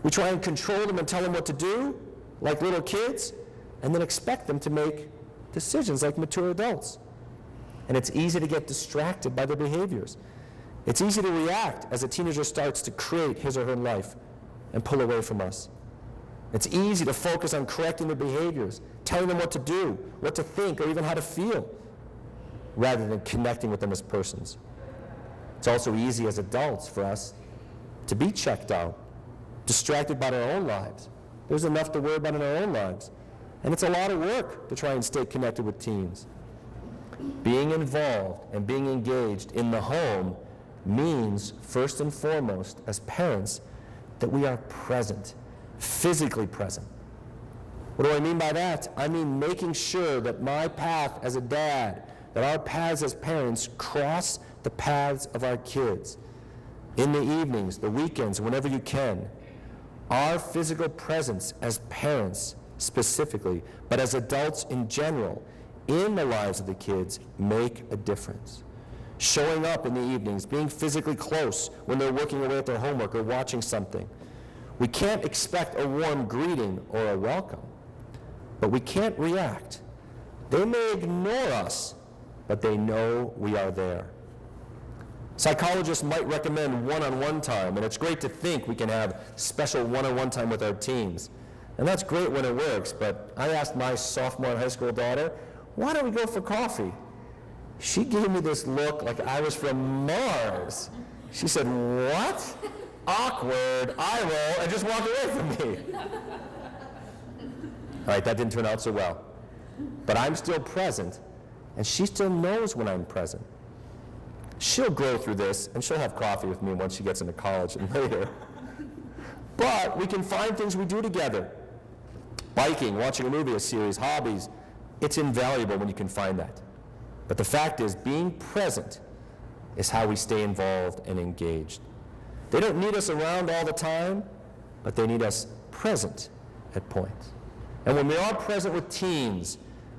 We try and control them and tell them what to do, like little kids, and then expect them to make decisions like mature adults. And it's easy to get distracted by their behaviors. It's easy to react as a teenager starts to create his or her life and pull away from us. It's easy to focus on correcting their behaviors, telling them what to do, what to think, or even how to feel, rather than connecting with them as persons. It's also easy as adults for us to be checked out, distracted by our own lives. There's enough to worry about in our own lives. And it's a lot of work to try and stay connected with teens. Being involved and being engaged in the home means, first and foremost, as parents, that we are present, physically present. What do I mean by that? I mean making sure that my path as a dad, that our paths as parents cross the paths of our kids. In the evenings, the weekends, whenever you can. Our physical presence as parents specifically, but as adults in general, in the lives of the kids, make a difference. Showing up in the evenings, being physically close when they're working away at their homework or watching something. We can't expect a warm greeting or a welcome, but we can't react. They may ignore us, but they know we are there. Psychologists might recommend one-on-one time, and it's great to think we can have special one-on-one time with our teens. And that's great when it works, but I asked my sophomore high school daughter, why don't we go for coffee? She gave me this look like I was from Mars. She said, what? Awkward, eye roll, and just walked away from me. All right, that didn't turn out so well. But I'm still present, and she still knows when I'm present. She'll grow through this, and she'll have coffee with me once she gets into college and later. But we can find things we do together. Biking, watching a movie, a series, hobbies. It's invaluable when you can find that. But the fact is, being present is how we stay involved and engaged. They don't need us around all the time, but they need us present at points. And when we are present with teens,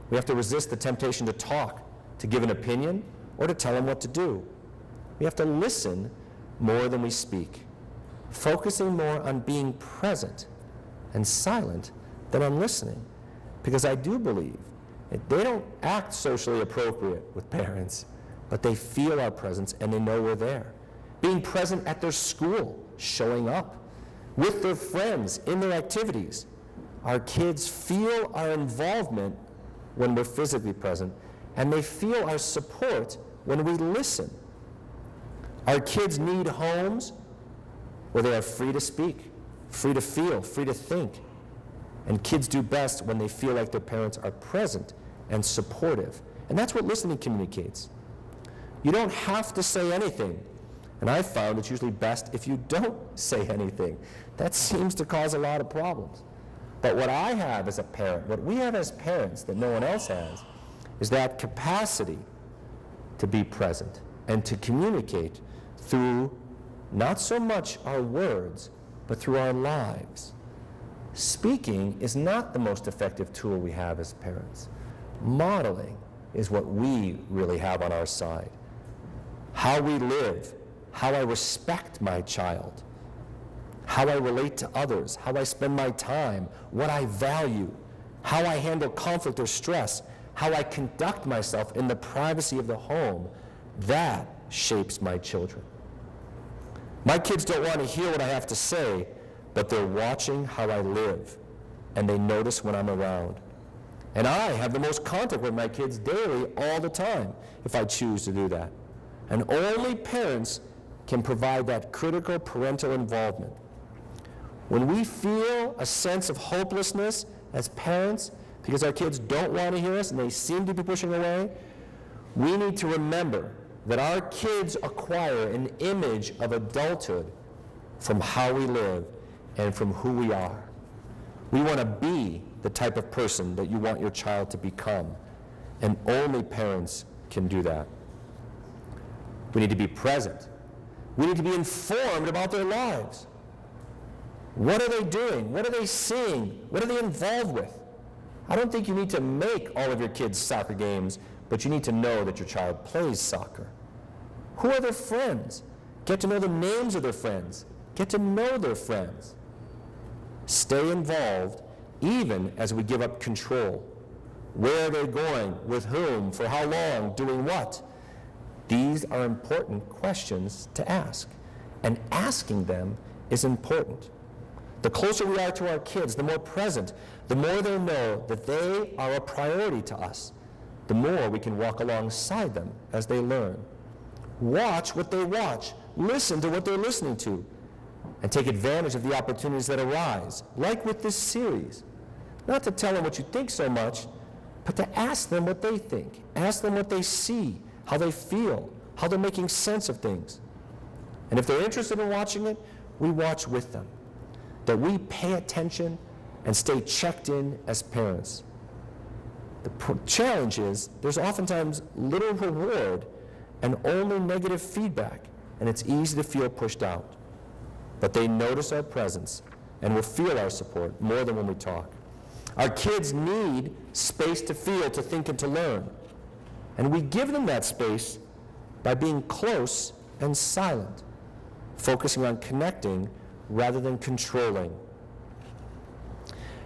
we have to resist the temptation to talk, to give an opinion, or to tell them what to do. We have to listen more than we speak, focusing more on being present and silent than on listening. Because I do believe that they don't act socially appropriate with parents, but they feel our presence and they know we're there. Being present at their school, showing up, with their friends, in their activities. Our kids feel our involvement when we're physically present, and they feel our support when we listen. Our kids need homes where they are free to speak, free to feel, free to think. And kids do best when they feel like their parents are present and supportive. And that's what listening communicates. You don't have to say anything. And I've found it's usually best if you don't say anything. That seems to cause a lot of problems. But what I have as a parent, what we have as parents that no one else has, is that capacity to be present and to communicate through not so much our words, but through our lives. Speaking is not the most effective tool we have as parents. Modeling is what we really have on our side. How we live, how I respect my child, how I relate to others, how I spend my time, what I value, how I handle conflict or stress, how I conduct myself in the privacy of the home, that shapes my children. My kids don't want to hear what I have to say, but they're watching how I live, and they notice when I'm around. And I have the most contact with my kids daily, all the time, if I choose to do that. And only parents can provide that critical parental involvement. When we feel a sense of hopelessness as parents, because our kids don't want to hear us and they seem to be pushing away, we need to remember that our kids acquire an image of adulthood from how we live and from who we are. We want to be the type of person that you want your child to become, and only parents can do that. We need to be present. We need to be informed about their lives. What are they doing? What are they seeing? What are they involved with? I don't think you need to make all of your kids' soccer games, but you need to know that your child plays soccer. Who are their friends? Get to know the names of their friends. Get to know their friends. Stay involved even as we give up control. Where are they going? With whom? For how long? Doing what? These are important questions to ask, and asking them is important. The closer we are to our kids, the more present, the more they know that they are a priority to us, the more we can walk alongside them as they learn. Watch what they watch, listen to what they're listening to, and take advantage of the opportunities that arise, like with this series. Not to tell them what you think so much, but to ask them what they think, ask them what they see, how they feel, how they're making sense of things. And if they're interested in watching it, we watch with them, that we pay attention and stay checked in as parents. The challenge is there's oftentimes little reward and only negative feedback, and it's easy to feel pushed out. But they notice our presence and will feel our support more than when we talk. Our kids need space to feel, to think, and to learn. And we give them that space by being close and silent, focusing on connecting rather than controlling.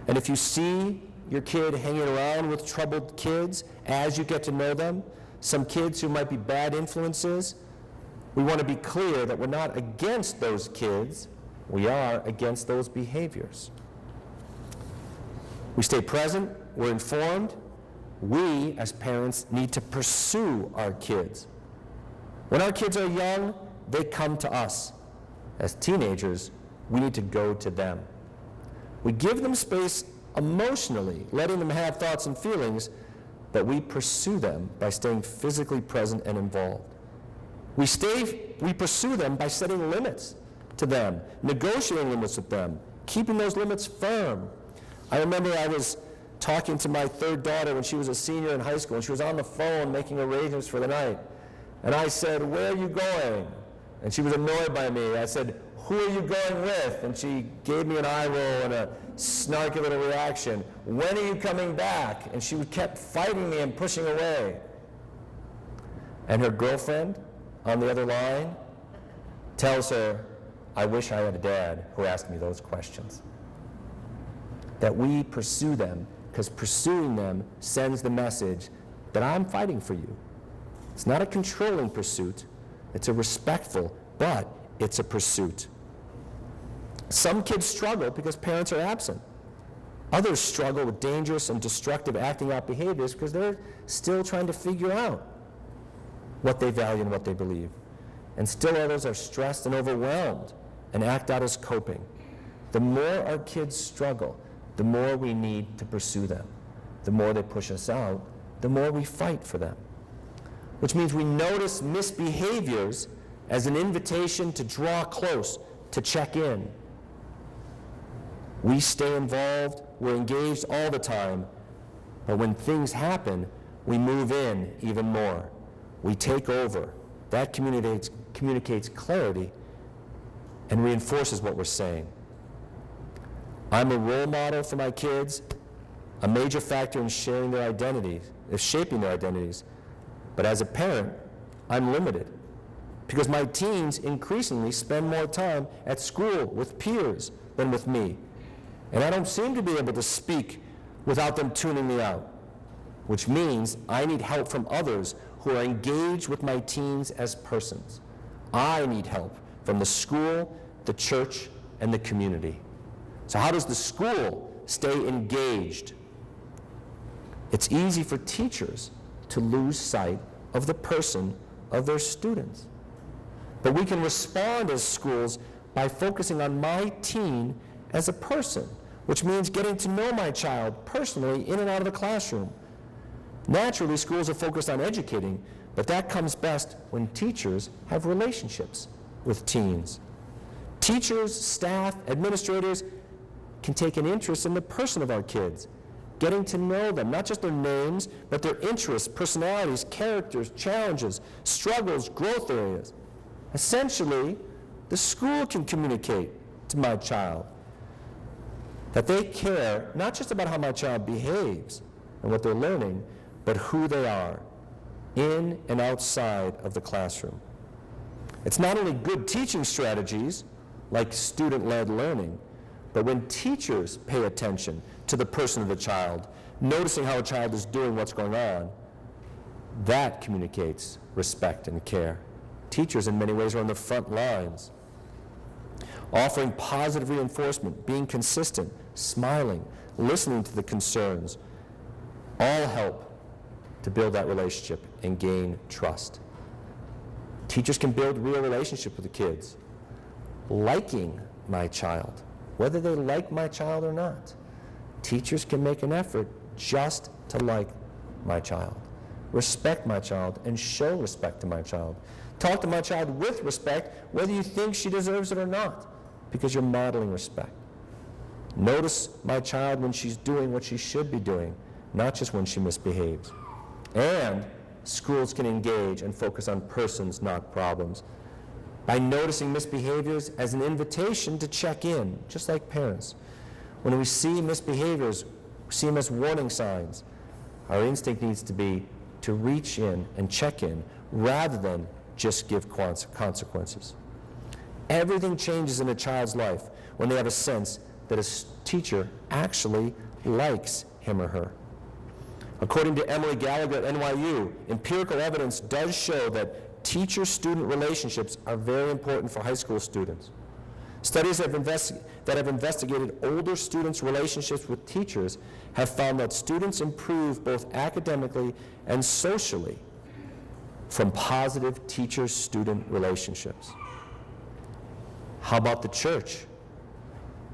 And if you see your kid hanging around with troubled kids as you get to know them, some kids who might be bad influences, we want to be clear that we're not against those kids, we are against those behaviors. We stay present, we're informed. We, as parents, need to pursue our kids. When our kids are young, they come to us. As teenagers, we need to go to them. We give them space emotionally, letting them have thoughts and feelings, but we pursue them by staying physically present and involved. We pursue them by setting limits to them, negotiating limits with them, keeping those limits firm. I remember I was talking to my third daughter when she was a senior in high school, and she was on the phone making arrangements for the night. And I said, "Where are you going?" And she was annoyed by me. I said, "Who are you going with?" And she gave me an eye roll and a snarky little reaction. "When are you coming back?" And she kept fighting me and pushing away. And her girlfriend on the other line tells her, "I wish I had a dad who asked me those questions." That we pursue them, because pursuing them sends the message that I'm fighting for you. It's not a controlling pursuit, it's a respectful, but it's a pursuit. Some kids struggle because parents are absent. Others struggle with dangerous and destructive acting out behaviors because they're still trying to figure out what they value and what they believe. And still others are stressed and overwhelmed and act out as coping. The more our kids struggle, the more we need to pursue them. The more they push us out, the more we fight for them. Which means we notice misbehaviors as an invitation to draw close, to check in. We stay involved, we're engaged all the time, but when things happen, we move in even more. We take over. That communicates clarity and reinforces what we're saying. I'm a role model for my kids, a major factor in shaping their identities. But as a parent, I'm limited because my teens increasingly spend more time at school with peers than with me. And I don't seem to be able to speak without them tuning me out, which means I need help from others who are engaged with my teens as persons. I need help from the school, the church, and the community. So how does the school stay engaged? It's easy for teachers to lose sight of the person of their students. But we can respond as schools by focusing on my teen as a person, which means getting to know my child personally in and out of the classroom. Naturally, schools are focused on educating, but that comes best when teachers have relationships with teens. Teachers, staff, administrators can take an interest in the person of our kids, getting to know them, not just their names, but their interests, personalities, characters, challenges, struggles, growth areas. Essentially, the school can communicate to my child. That they care not just about how my child behaves and what they're learning, but who they are in and outside of the classroom. It's not only good teaching strategies like student-led learning, but when teachers pay attention to the person of the child, noticing how a child is doing what's going on, that communicates respect and care. Teachers in many ways are on the front lines, offering positive reinforcement, being consistent, smiling, listening to the concerns, all help to build that relationship and gain trust. Teachers can build real relationship with the kids, liking my child, whether they like my child or not. Teachers can make an effort just to like my child, respect my child, and show respect to my child. Talk to my child with respect, whether you think she deserves it or not, because you're modeling respect. Notice my child when she's doing what she should be doing, not just when she misbehaves. And schools can engage and focus on persons, not problems, by noticing misbehaviors as an invitation to check in, just like parents. When we see misbehaviors, see them as warning signs, our instinct needs to be to reach in and check in rather than just give consequences. Everything changes in a child's life when they have a sense that a teacher actually likes him or her. According to Emily Gallagher at NYU, empirical evidence does show that teacher-student relationships are very important for high school students. Studies that have investigated older students' relationships with teachers have found that students improve both academically and socially from positive teacher-student relationships. How about the church?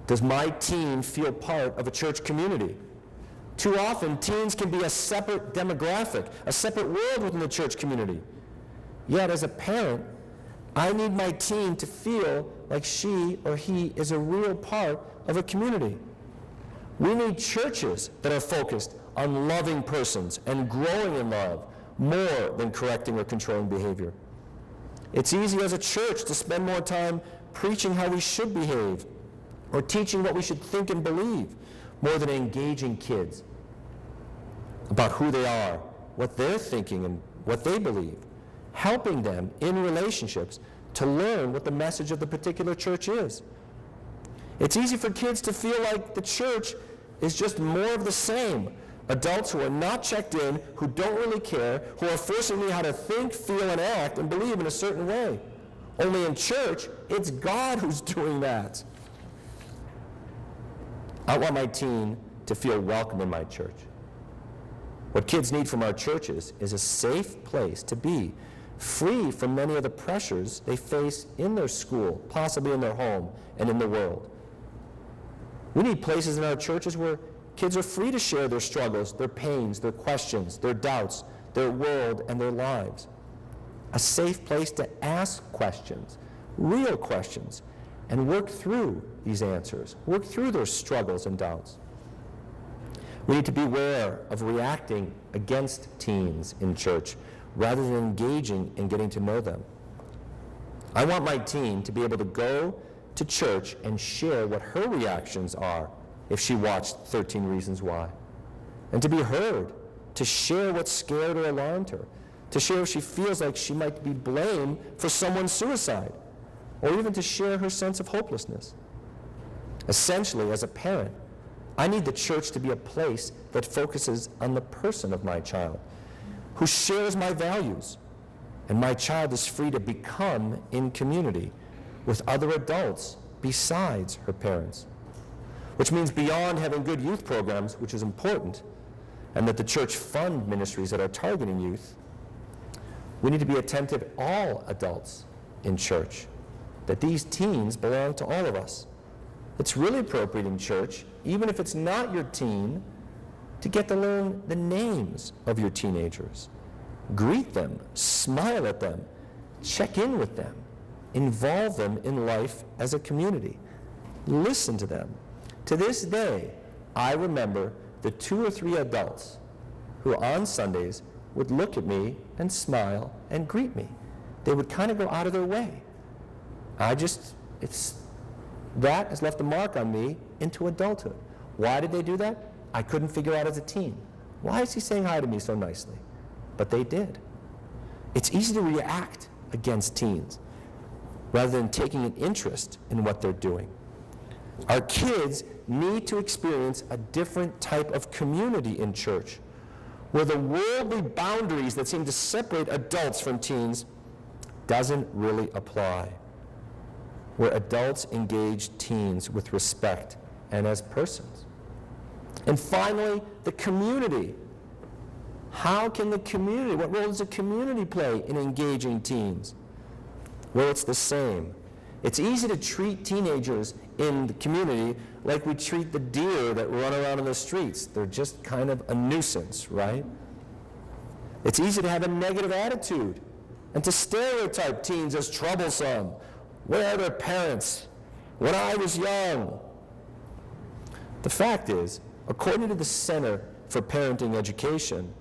Does my teen feel part of a church community? Too often, teens can be a separate demographic, a separate world within the church community. Yet, as a parent, I need my teen to feel like she or he is a real part of a community. We need churches that are focused on loving persons and growing in love more than correcting or controlling behavior. It's easy as a church to spend more time preaching how we should behave or teaching what we should think and believe more than engaging kids about who they are, what they're thinking, and what they believe, helping them in relationships to learn what the message of the particular church is. It's easy for kids to feel like the church is just more of the same. Adults who are not checked in, who don't really care, who are forcing me how to think, feel, and act and believe in a certain way. Only in church, it's God who's doing that. I want my teen to feel welcome in my church. What kids need from our churches is a safe place to be, free from many of the pressures they face in their school, possibly in their home, and in the world. We need places in our churches where kids are free to share their struggles, their pains, their questions, their doubts, their world, and their lives. A safe place to ask questions, real questions, and work through these answers, work through their struggles and doubts. We need to beware of reacting against teens in church rather than engaging and getting to know them. I want my teen to be able to go to church and share what her reactions are if she watched 13 Reasons Why, and to be heard, to share what scared or alarmed her, to share if she feels like she might be blamed for someone's suicide, or even to share her sense of hopelessness. Essentially, as a parent, I need the church to be a place that focuses on the person of my child, who shares my values, and my child is free to become in community with other adults besides her parents. Which means beyond having good youth programs, which is important, and that the church fund ministries that are targeting youth, we need to be attentive, all adults in church, that these teens belong to all of us. It's really appropriate in church, even if it's not your teen, to get to learn the names of your teenagers. Greet them, smile at them, check in with them, involve them in life as a community. Listen to them. To this day, I remember the 2 or 3 adults who on Sundays would look at me and smile and greet me. They would kind of go out of their way. That has left a mark on me into adulthood. Why did they do that? I couldn't figure out as a teen. Why is he saying hi to me so nicely? But they did. It's easy to react against teens rather than taking an interest in what they're doing. Our kids need to experience a different type of community in church, where the worldly boundaries that seem to separate adults from teens doesn't really apply, where adults engage teens with respect and as persons. And finally, the community. How can the community, what role does the community play in engaging teens? Well, it's the same. It's easy to treat teenagers in the community like we treat the deer that run around in the streets. They're just kind of a nuisance, right? It's easy to have a negative attitude and to stereotype teens as troublesome. Where are their parents? When I was young. The fact is, according to the Center for Parenting Education,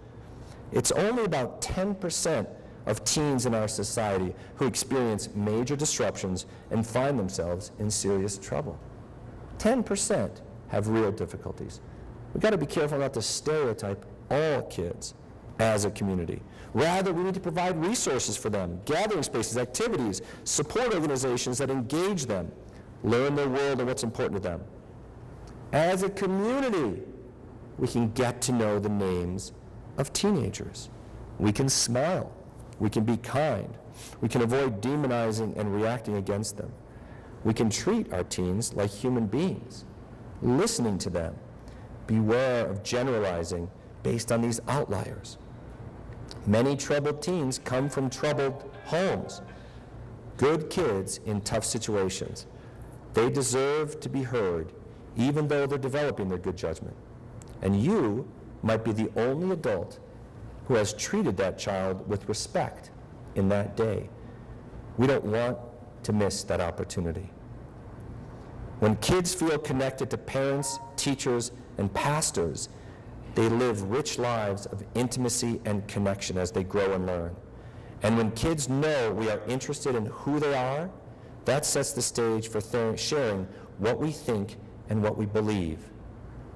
it's only about 10% of teens in our society who experience major disruptions and find themselves in serious trouble. 10% have real difficulties. We've got to be careful not to stereotype all kids as a community. Rather, we need to provide resources for them, gathering spaces, activities, support organizations that engage them, learn their world and what's important to them. As a community, we can get to know the names of teenagers. We can smile. We can be kind. We can avoid demonizing and reacting against them. We can treat our teens like human beings, listening to them. Beware of generalizing based on these outliers. Many troubled teens come from troubled homes. Good kids in tough situations. They deserve to be heard, even though they're developing their good judgment. And you might be the only adult who has treated that child with respect in that day. We don't want to miss that opportunity. When kids feel connected to parents, teachers, and pastors, they live rich lives of intimacy and connection as they grow and learn. And when kids know we are interested in who they are, that sets the stage for sharing what we think and what we believe,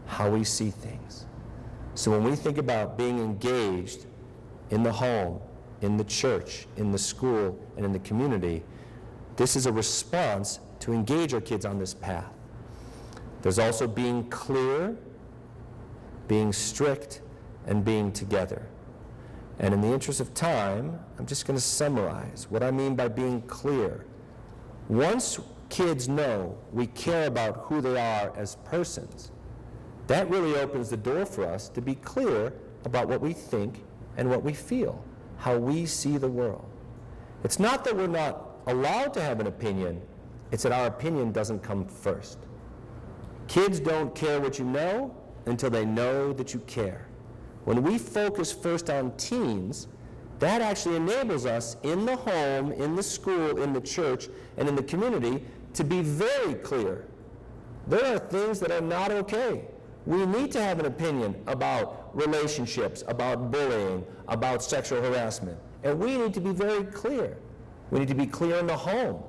how we see things. So when we think about being engaged in the home, in the church, in the school, and in the community, this is a response to engage our kids on this path. There's also being clear, being strict, and being together. And in the interest of time, I'm just going to summarize what I mean by being clear. Once kids know we care about who they are as persons, that really opens the door for us to be clear about what we think and what we feel, how we see the world. It's not that we're not allowed to have an opinion, it's that our opinion doesn't come first. Kids don't care what you know until they know that you care. When we focus first on teens, that actually enables us in the home, in the school, in the church, and in the community to be very clear. There are things that are not okay. We need to have an opinion about relationships, about bullying, about sexual harassment. And we need to be very clear. We need to be clear in the home.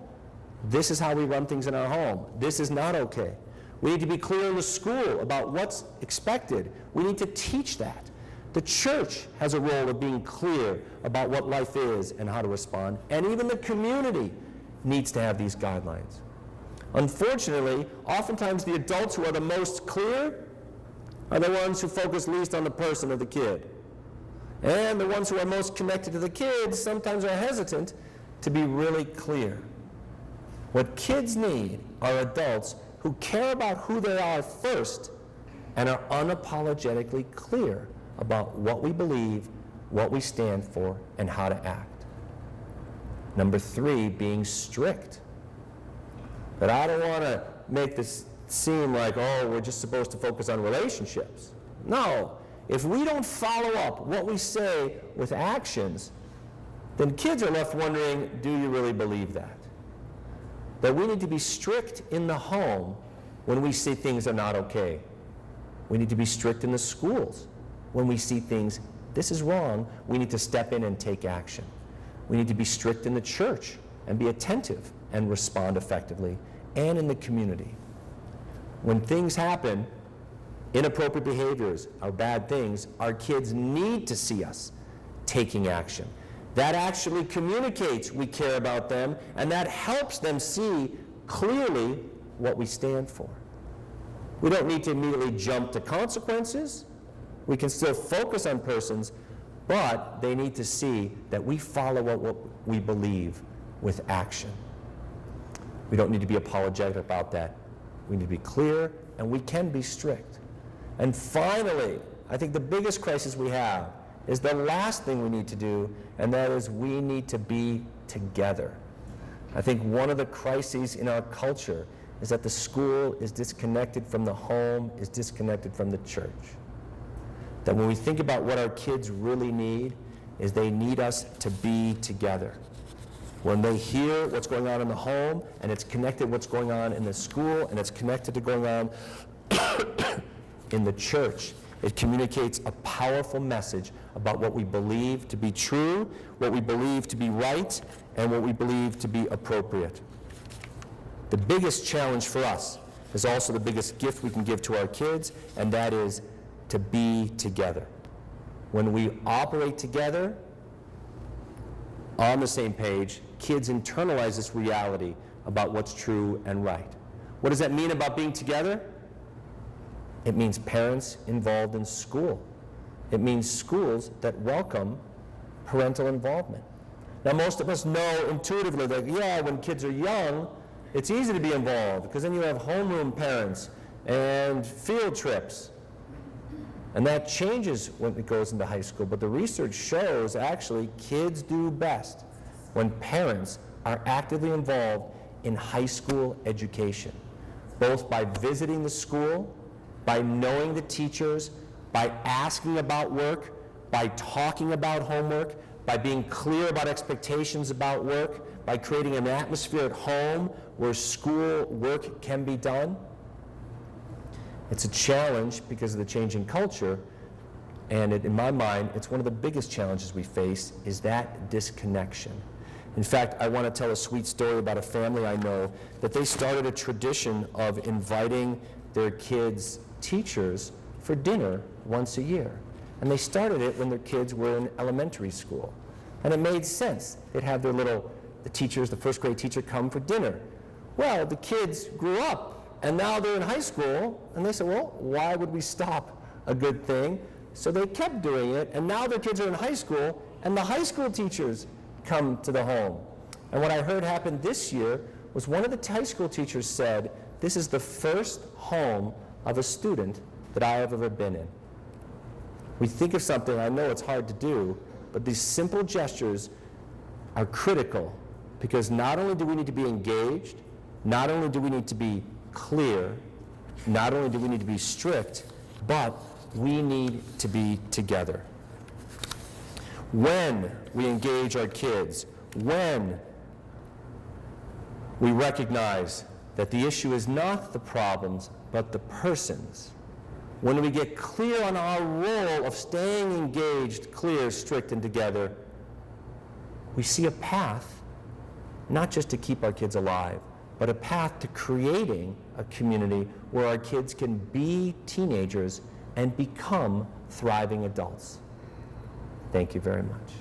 This is how we run things in our home. This is not okay. We need to be clear in the school about what's expected. We need to teach that. The church has a role of being clear about what life is and how to respond. And even the community needs to have these guidelines. Unfortunately, oftentimes the adults who are the most clear are the ones who focus least on the person of the kid. And the ones who are most connected to the kids sometimes are hesitant to be really clear. What kids need are adults who care about who they are first and are unapologetically clear about what we believe, what we stand for, and how to act. Number 3, being strict. But I don't want to make this seem like, oh, we're just supposed to focus on relationships. No. If we don't follow up what we say with actions, then kids are left wondering, do you really believe that? That we need to be strict in the home when we see things are not okay. We need to be strict in the schools when we see things, this is wrong, we need to step in and take action. We need to be strict in the church and be attentive and respond effectively, and in the community. When things happen, inappropriate behaviors or bad things, our kids need to see us taking action. That actually communicates we care about them, and that helps them see clearly what we stand for. We don't need to immediately jump to consequences. We can still focus on persons, but they need to see that we follow what we believe with action. We don't need to be apologetic about that. We need to be clear, and we can be strict. And finally, I think the biggest crisis we have is the last thing we need to do, and that is we need to be together. I think one of the crises in our culture is that the school is disconnected from the home, is disconnected from the church. That when we think about what our kids really need, is they need us to be together. When they hear what's going on in the home, and it's connected to what's going on in the school, and it's connected to going on in the church, it communicates a powerful message about what we believe to be true, what we believe to be right, and what we believe to be appropriate. The biggest challenge for us is also the biggest gift we can give to our kids, and that is to be together. When we operate together on the same page, kids internalize this reality about what's true and right. What does that mean about being together? It means parents involved in school. It means schools that welcome parental involvement. Now, most of us know intuitively that, yeah, when kids are young, it's easy to be involved because then you have homeroom parents and field trips. And that changes when it goes into high school. But the research shows actually kids do best when parents are actively involved in high school education, both by visiting the school, by knowing the teachers, by asking about work, by talking about homework, by being clear about expectations about work, by creating an atmosphere at home where school work can be done. It's a challenge because of the changing culture, and in my mind, it's one of the biggest challenges we face is that disconnection. In fact, I want to tell a sweet story about a family I know that they started a tradition of inviting their kids' teachers for dinner once a year. And they started it when their kids were in elementary school. And it made sense. They'd have their the teachers, the first grade teacher come for dinner. Well, the kids grew up, and now they're in high school, and they said, well, why would we stop a good thing? So they kept doing it, and now their kids are in high school, and the high school teachers come to the home. And what I heard happen this year was one of the high school teachers said, this is the first home of a student that I have ever been in. We think of something, I know it's hard to do, but these simple gestures are critical because not only do we need to be engaged, not only do we need to be clear, not only do we need to be strict, but we need to be together. When we engage our kids, when we recognize that the issue is not the problems, but the persons, when we get clear on our role of staying engaged, clear, strict, and together, we see a path, not just to keep our kids alive, but a path to creating a community where our kids can be teenagers and become thriving adults. Thank you very much.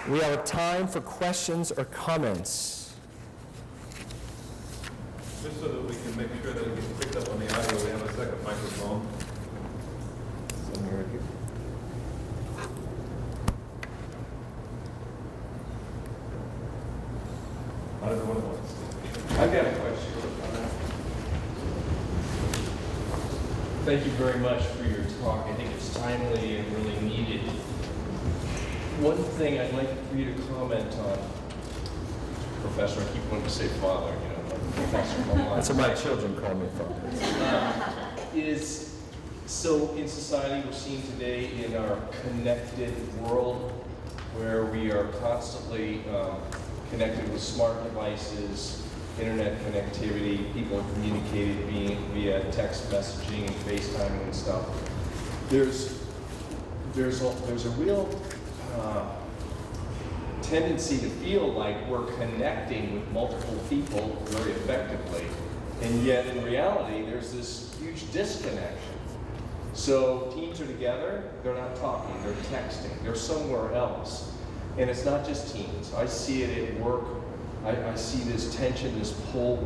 We have a time for questions or comments. Just so that we can make sure that it gets picked up on the audio, we have a second microphone. Somewhere here. I don't know what it was. I've got a question. Thank you very much for your talk. I think it's timely and really needed. One thing I'd like for you to comment on, Professor, I keep wanting to say father, like Professor Malone. That's what my children call me from. Is, so in society we're seeing today in our connected world where we are constantly connected with smart devices, internet connectivity, people are communicating via text messaging and FaceTiming and stuff. There's a real tendency to feel like we're connecting with multiple people very effectively, and yet in reality, there's this huge disconnection. So teens are together, they're not talking, they're texting, they're somewhere else. And it's not just teens. I see it at work. I see this tension, this pull.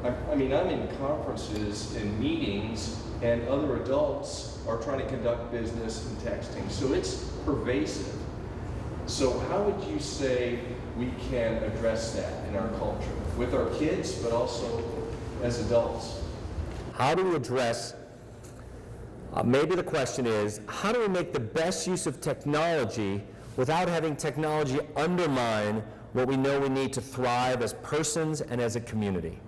I'm in conferences and meetings, and other adults are trying to conduct business and texting. So it's pervasive. So how would you say we can address that in our culture, with our kids, but also as adults? How do we address, maybe the question is, how do we make the best use of technology without having technology undermine what we know we need to thrive as persons and as a community?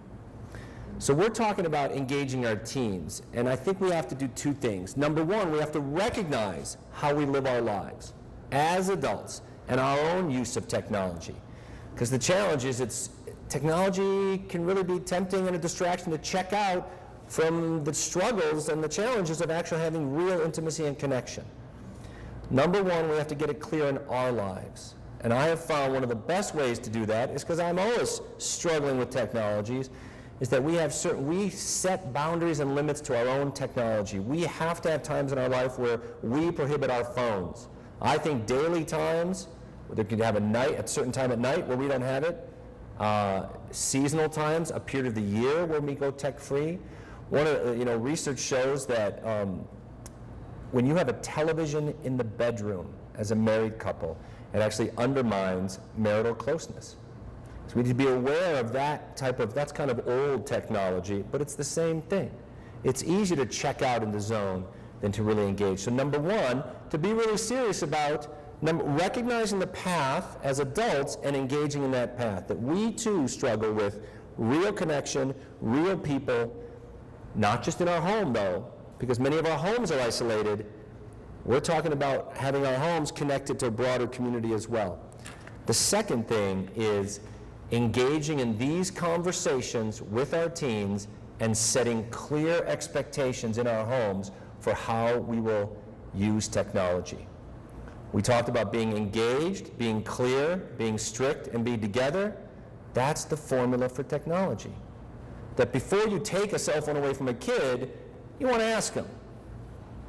So we're talking about engaging our teens, and I think we have to do two things. Number one, we have to recognize how we live our lives as adults and our own use of technology. Because the challenge is technology can really be tempting and a distraction to check out from the struggles and the challenges of actually having real intimacy and connection. Number one, we have to get it clear in our lives. And I have found one of the best ways to do that is because I'm always struggling with technologies, is that we set boundaries and limits to our own technology. We have to have times in our life where we prohibit our phones. I think daily times, there could have a certain time at night where we don't have it. Seasonal times, a period of the year where we go tech-free. Research shows that when you have a television in the bedroom as a married couple, it actually undermines marital closeness. So we need to be aware of that's kind of old technology, but it's the same thing. It's easier to check out in the zone than to really engage. So number one, to be really serious about recognizing the path as adults and engaging in that path, that we too struggle with real connection, real people, not just in our home though, because many of our homes are isolated. We're talking about having our homes connected to a broader community as well. The second thing is engaging in these conversations with our teens and setting clear expectations in our homes for how we will use technology. We talked about being engaged, being clear, being strict, and being together. That's the formula for technology. That before you take a cell phone away from a kid, you want to ask them.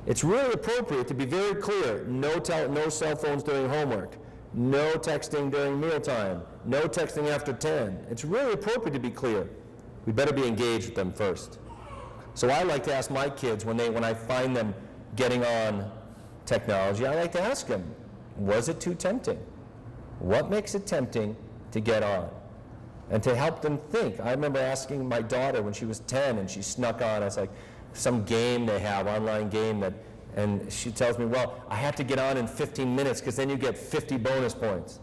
It's really appropriate to be very clear. No cell phones during homework. No texting during mealtime. No texting after 10. It's really appropriate to be clear. We better be engaged with them first. So I like to ask my kids when I find them getting on technology, I like to ask them, was it too tempting? What makes it tempting to get on? And to help them think. I remember asking my daughter when she was 10 and she snuck on, it's like some game they have, online game, and she tells me, well, I have to get on in 15 minutes because then you get 50 bonus points.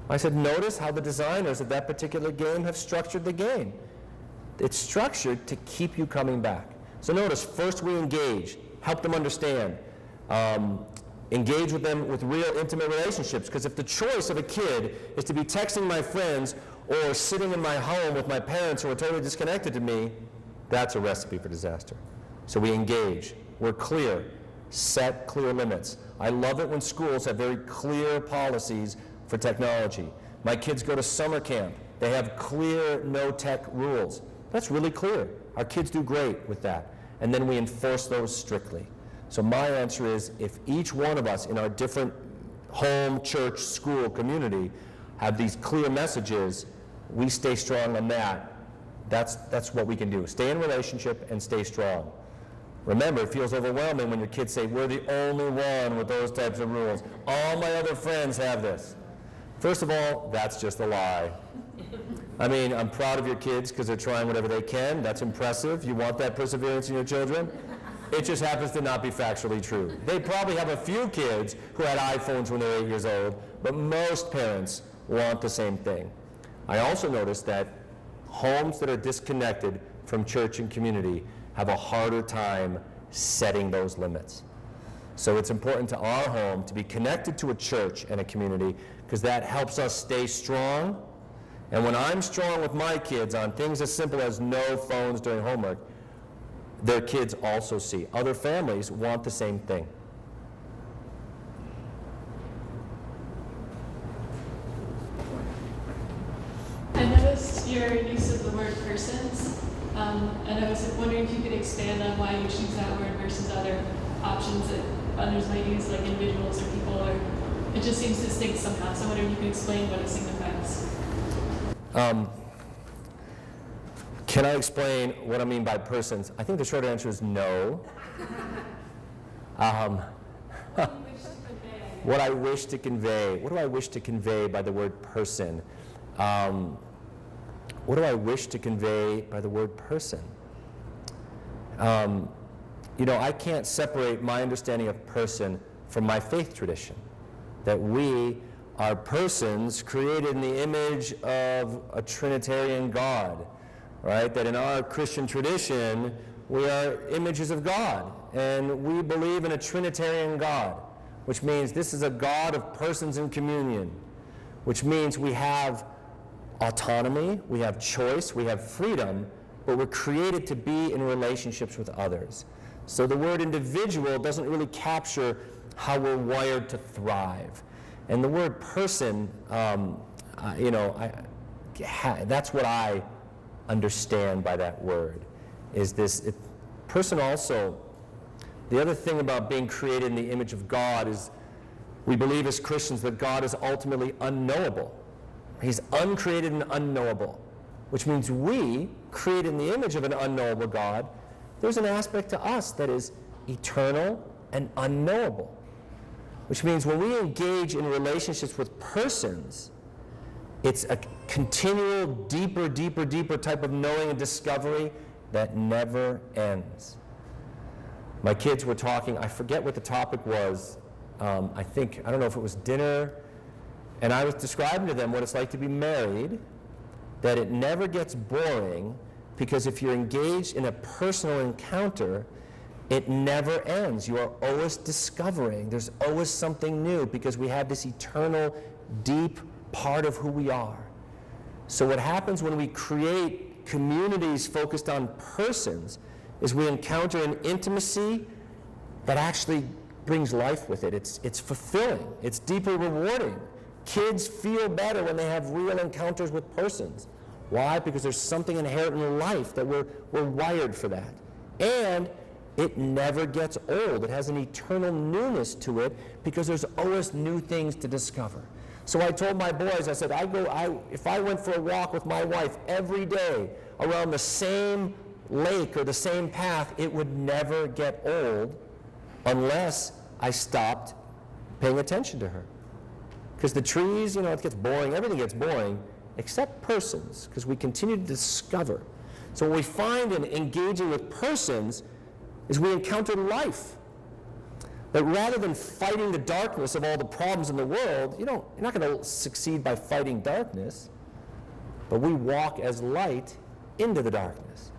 I said, notice how the designers of that particular game have structured the game. It's structured to keep you coming back. So notice, first we engage, help them understand, engage with them with real intimate relationships, because if the choice of a kid is to be texting my friends or sitting in my home with my parents who are totally disconnected to me, that's a recipe for disaster. So we engage, we're clear, set clear limits. I love it when schools have very clear policies for technology. My kids go to summer camp, they have clear no tech rules. That's really clear. Our kids do great with that. And then we enforce those strictly. So my answer is, if each one of us in our different home, church, school, community have these clear messages, we stay strong on that. That's what we can do. Stay in relationship and stay strong. Remember, it feels overwhelming when your kids say, we're the only one with those types of rules. All my other friends have this. First of all, that's just a lie. I mean, I'm proud of your kids because they're trying whatever they can. That's impressive. You want that perseverance in your children. It just happens to not be factually true. They probably have a few kids who had iPhones when they were 8 years old, but most parents want the same thing. I also noticed that homes that are disconnected from church and community have a harder time setting those limits. So it's important to our home to be connected to a church and a community, because that helps us stay strong. And when I'm strong with my kids on things as simple as no phones during homework, their kids also see. Other families want the same thing. your use of the word persons, and I was wondering if you could expand on why you choose that word versus other options that others might use, like individuals or people, or it just seems distinct somehow. So I wonder if you could explain what it signifies. Can I explain what I mean by persons? I think the short answer is no. What I wish to convey. What do I wish to convey by the word person? What do I wish to convey by the word person? I can't separate my understanding of person from my faith tradition. That we are persons created in the image of a Trinitarian God, right? That in our Christian tradition, we are images of God, and we believe in a Trinitarian God, which means this is a God of persons in communion, which means we have autonomy, we have choice, we have freedom, but we're created to be in relationships with others. So the word individual doesn't really capture how we're wired to thrive. And the word person, that's what I understand by that word, is this person also. The other thing about being created in the image of God is we believe as Christians that God is ultimately unknowable. He's uncreated and unknowable, which means we, created in the image of an unknowable God, there's an aspect to us that is eternal and unknowable, which means when we engage in relationships with persons, it's a continual, deeper type of knowing and discovery that never ends. My kids were talking, I forget what the topic was, I don't know if it was dinner, and I was describing to them what it's like to be married, that it never gets boring, because if you're engaged in a personal encounter, it never ends. You are always discovering. There's always something new, because we have this eternal, deep part of who we are. So what happens when we create communities focused on persons is we encounter an intimacy that actually brings life with it. It's fulfilling. It's deeply rewarding. Kids feel better when they have real encounters with persons. Why? Because there's something inherent in life that we're wired for that. And it never gets old. It has an eternal newness to it, because there's always new things to discover. So I told my boys, I said, if I went for a walk with my wife every day around the same lake or the same path, it would never get old unless I stopped paying attention to her. Because the trees, it gets boring, everything gets boring, except persons, because we continue to discover. So what we find in engaging with persons is we encounter life. That rather than fighting the darkness of all the problems in the world, you're not going to succeed by fighting darkness, but we walk as light into the darkness.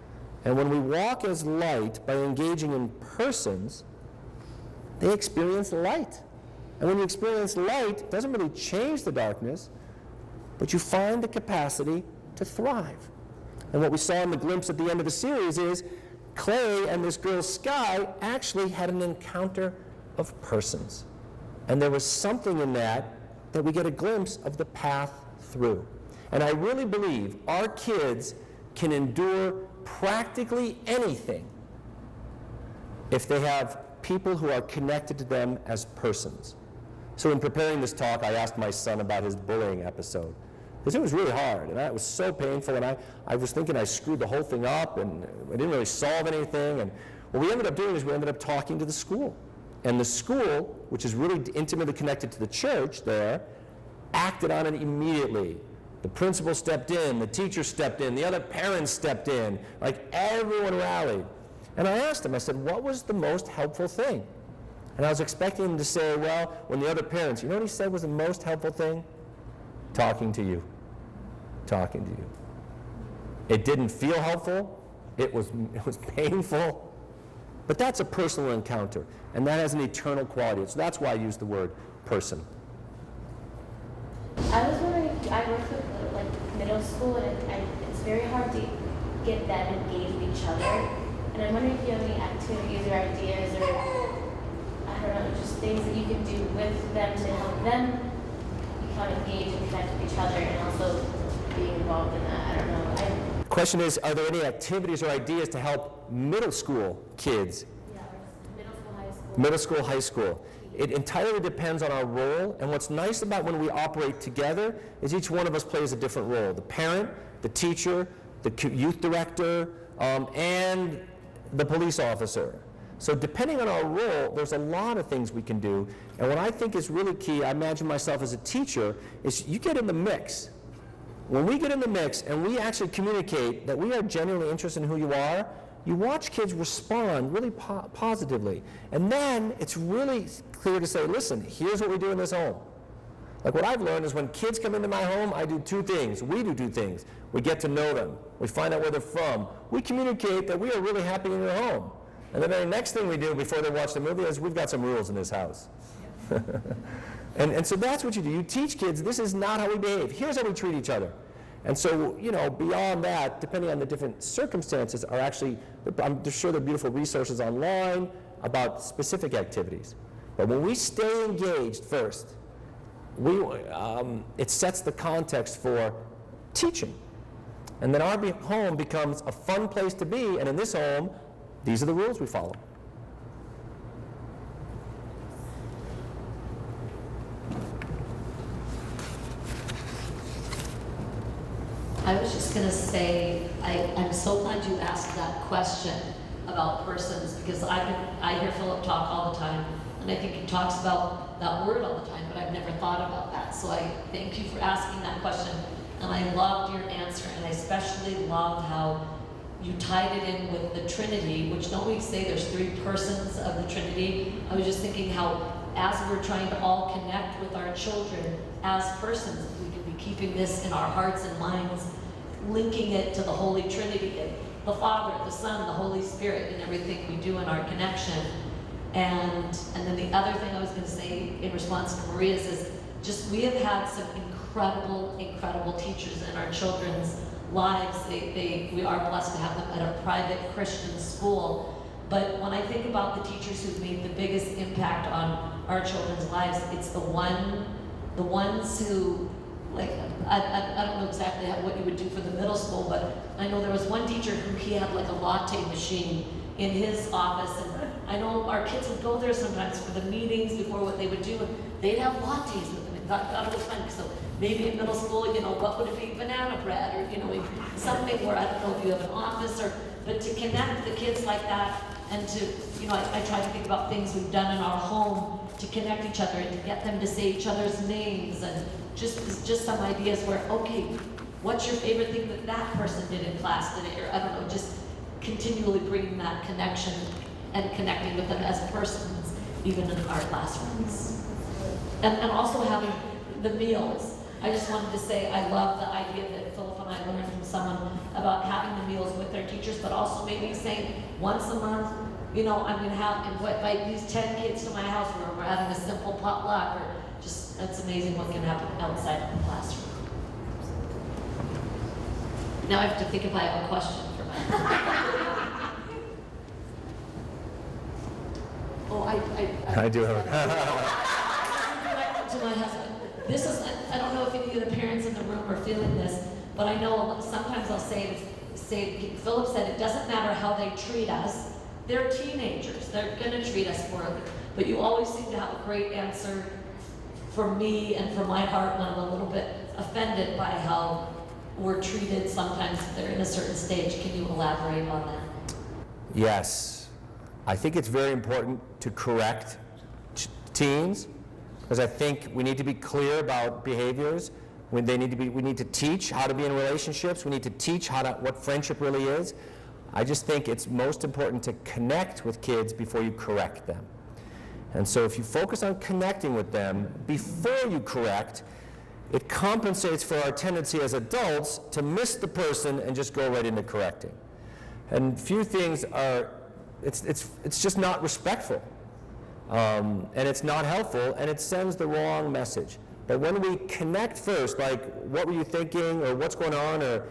And when we walk as light by engaging in persons, they experience light. And when you experience light, it doesn't really change the darkness, but you find the capacity to thrive. And what we saw in the glimpse at the end of the series is Clay and this girl Sky actually had an encounter of persons. And there was something in that we get a glimpse of the path through. And I really believe our kids can endure practically anything if they have people who are connected to them as persons. So in preparing this talk, I asked my son about his bullying episode, because it was really hard, and it was so painful, and I was thinking I screwed the whole thing up, and I didn't really solve anything, and what we ended up doing is we ended up talking to the school. And the school, which is really intimately connected to the church there, acted on it immediately. The principal stepped in, the teacher stepped in, the other parents stepped in, like everyone rallied. And I asked him, I said, what was the most helpful thing? And I was expecting him to say, well, when the other parents, you know what he said was the most helpful thing? Talking to you. Talking to you. It didn't feel helpful. It was painful. But that's a personal encounter, and that has an eternal quality. So that's why I use the word person. I was wondering, I work with middle school, and it's very hard to get them engaged with each other. And I'm wondering if you have any activities or ideas or, I don't know, just things that you can do with them to help them become engaged and connect with each other, and also being involved in that. I don't know. question is, are there any activities or ideas to help middle school kids? Yeah, or middle school, high school. Middle school, high school. It entirely depends on our role, and what's nice about when we operate together is each one of us plays a different role. The parent, the teacher, the youth director, and the police officer. So depending on our role, there's a lot of things we can do, and what I think is really key, I imagine myself as a teacher, is you get in the mix. When we get in the mix and we actually communicate that we are genuinely interested in who you are, you watch kids respond really positively. And then it's really clear to say, listen, here's what we do in this home. Like what I've learned is when kids come into my home, I do two things. We do two things. We get to know them. We find out where they're from. We communicate that we are really happy in your home. And the very next thing we do before they watch the movie is we've got some rules in this house. And so that's what you do. You teach kids this is not how we behave. Here's how we treat each other. And so, beyond that, depending on the different circumstances, are actually, I'm sure there are beautiful resources online about specific activities. But when we stay engaged first, it sets the context for teaching. And then our home becomes a fun place to be, and in this home, these are the rules we follow. I was just going to say, I'm so glad you asked that question about persons, because I hear Philip talk all the time, and I think he talks about that word all the time, but I've never thought about that. So I thank you for asking that question, and I loved your answer, and I especially loved how you tied it in with the Trinity, which don't we say there's three persons of the Trinity? I was just thinking how, as we're trying to all connect with our children as persons, we can be keeping this in our hearts and minds, linking it to the Holy Trinity, and the Father, the Son, the Holy Spirit, and everything we do in our connection. And then the other thing I was going to say in response to Maria's is just we have had some incredible teachers in our children's lives. We are blessed to have them at a private Christian school. But when I think about the teachers who've made the biggest impact on our children's lives, it's the ones who, like, I don't know exactly what you would do for the middle school, but I know there was one teacher who he had like a latte machine in his office, and I know our kids would go there sometimes for the meetings before what they would do, and they'd have lattes with them, and thought it was fun. So maybe in middle school, what would it be, banana bread, or something where I don't know if you have an office, but to connect the kids like that, and to, I try to think about things we've done in our home to connect each other and to get them to say each other's names, and just some ideas where, okay, what's your favorite thing that person did in class today, or I don't know, just continually bringing that connection and connecting with them as persons, even in our classrooms. And also having the meals. I just wanted to say I love the idea that Philip and I learned from someone about having the meals with their teachers, but also maybe saying once a month, I'm going to invite these 10 kids to my house where we're having a simple potluck, or just, it's amazing what can happen outside of the classroom. Now I have to think if I have a question for my I do have to my husband. This is, I don't know if any of the parents in the room are feeling this, but I know sometimes I'll say, Philip said, it doesn't matter how they treat us. They're teenagers. They're going to treat us poorly. But you always seem to have a great answer for me and for my heart when I'm a little bit offended by how we're treated sometimes if they're in a certain stage. Can you elaborate on that? Yes. I think it's very important to correct teens, because I think we need to be clear about behaviors. We need to teach how to be in relationships. We need to teach what friendship really is. I just think it's most important to connect with kids before you correct them. And so if you focus on connecting with them before you correct, it compensates for our tendency as adults to miss the person and just go right into correcting. And few things are, it's just not respectful. And it's not helpful, and it sends the wrong message. But when we connect first, like, what were you thinking, or what's going on, or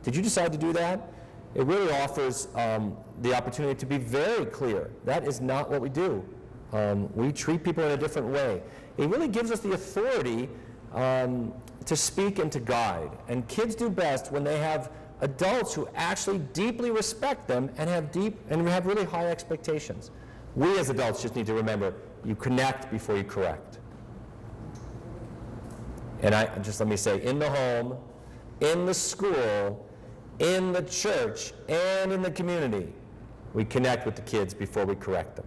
did you decide to do that? It really offers the opportunity to be very clear. That is not what we do. We treat people in a different way. It really gives us the authority to speak and to guide. And kids do best when they have adults who actually deeply respect them and have really high expectations. We as adults just need to remember, you connect before you correct. And let me say, in the home, in the school, in the church, and in the community, we connect with the kids before we correct them.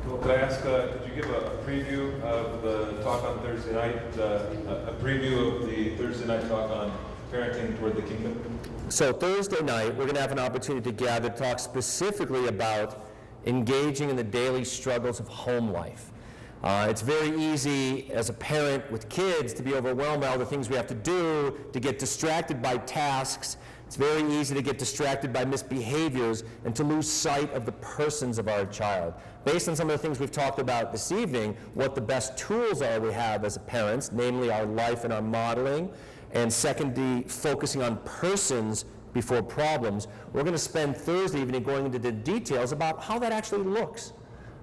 Well, could I ask, could you give a preview of the talk on Thursday night, a preview of the Thursday night talk on parenting toward the kingdom? So Thursday night, we're going to have an opportunity to gather to talk specifically about engaging in the daily struggles of home life. It's very easy as a parent with kids to be overwhelmed by all the things we have to do, to get distracted by tasks. It's very easy to get distracted by misbehaviors and to lose sight of the persons of our child. Based on some of the things we've talked about this evening, what the best tools are we have as parents, namely our life and our modeling, and secondly, focusing on persons before problems, we're going to spend Thursday evening going into the details about how that actually looks,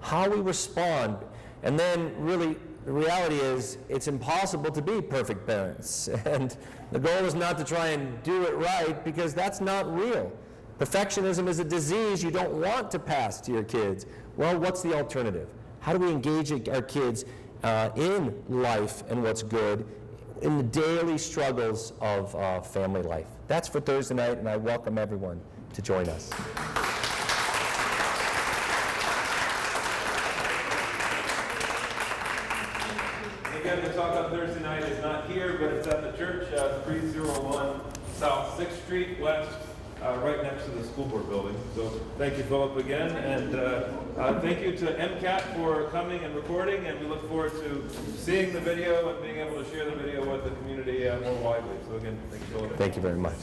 how we respond. And then really, the reality is it's impossible to be perfect parents. And the goal is not to try and do it right, because that's not real. Perfectionism is a disease you don't want to pass to your kids. Well, what's the alternative? How do we engage our kids in life and what's good, in the daily struggles of family life? That's for Thursday night, and I welcome everyone to join us. Again, the talk on Thursday night is not here, but it's at the church, 301 South 6th Street West, right next to the school board building. So thank you, Philip, again, and thank you to MCAT for coming and recording, and we look forward to seeing the video and being able to share the video with the community more widely. So again, thank you, Philip. Thank you very much.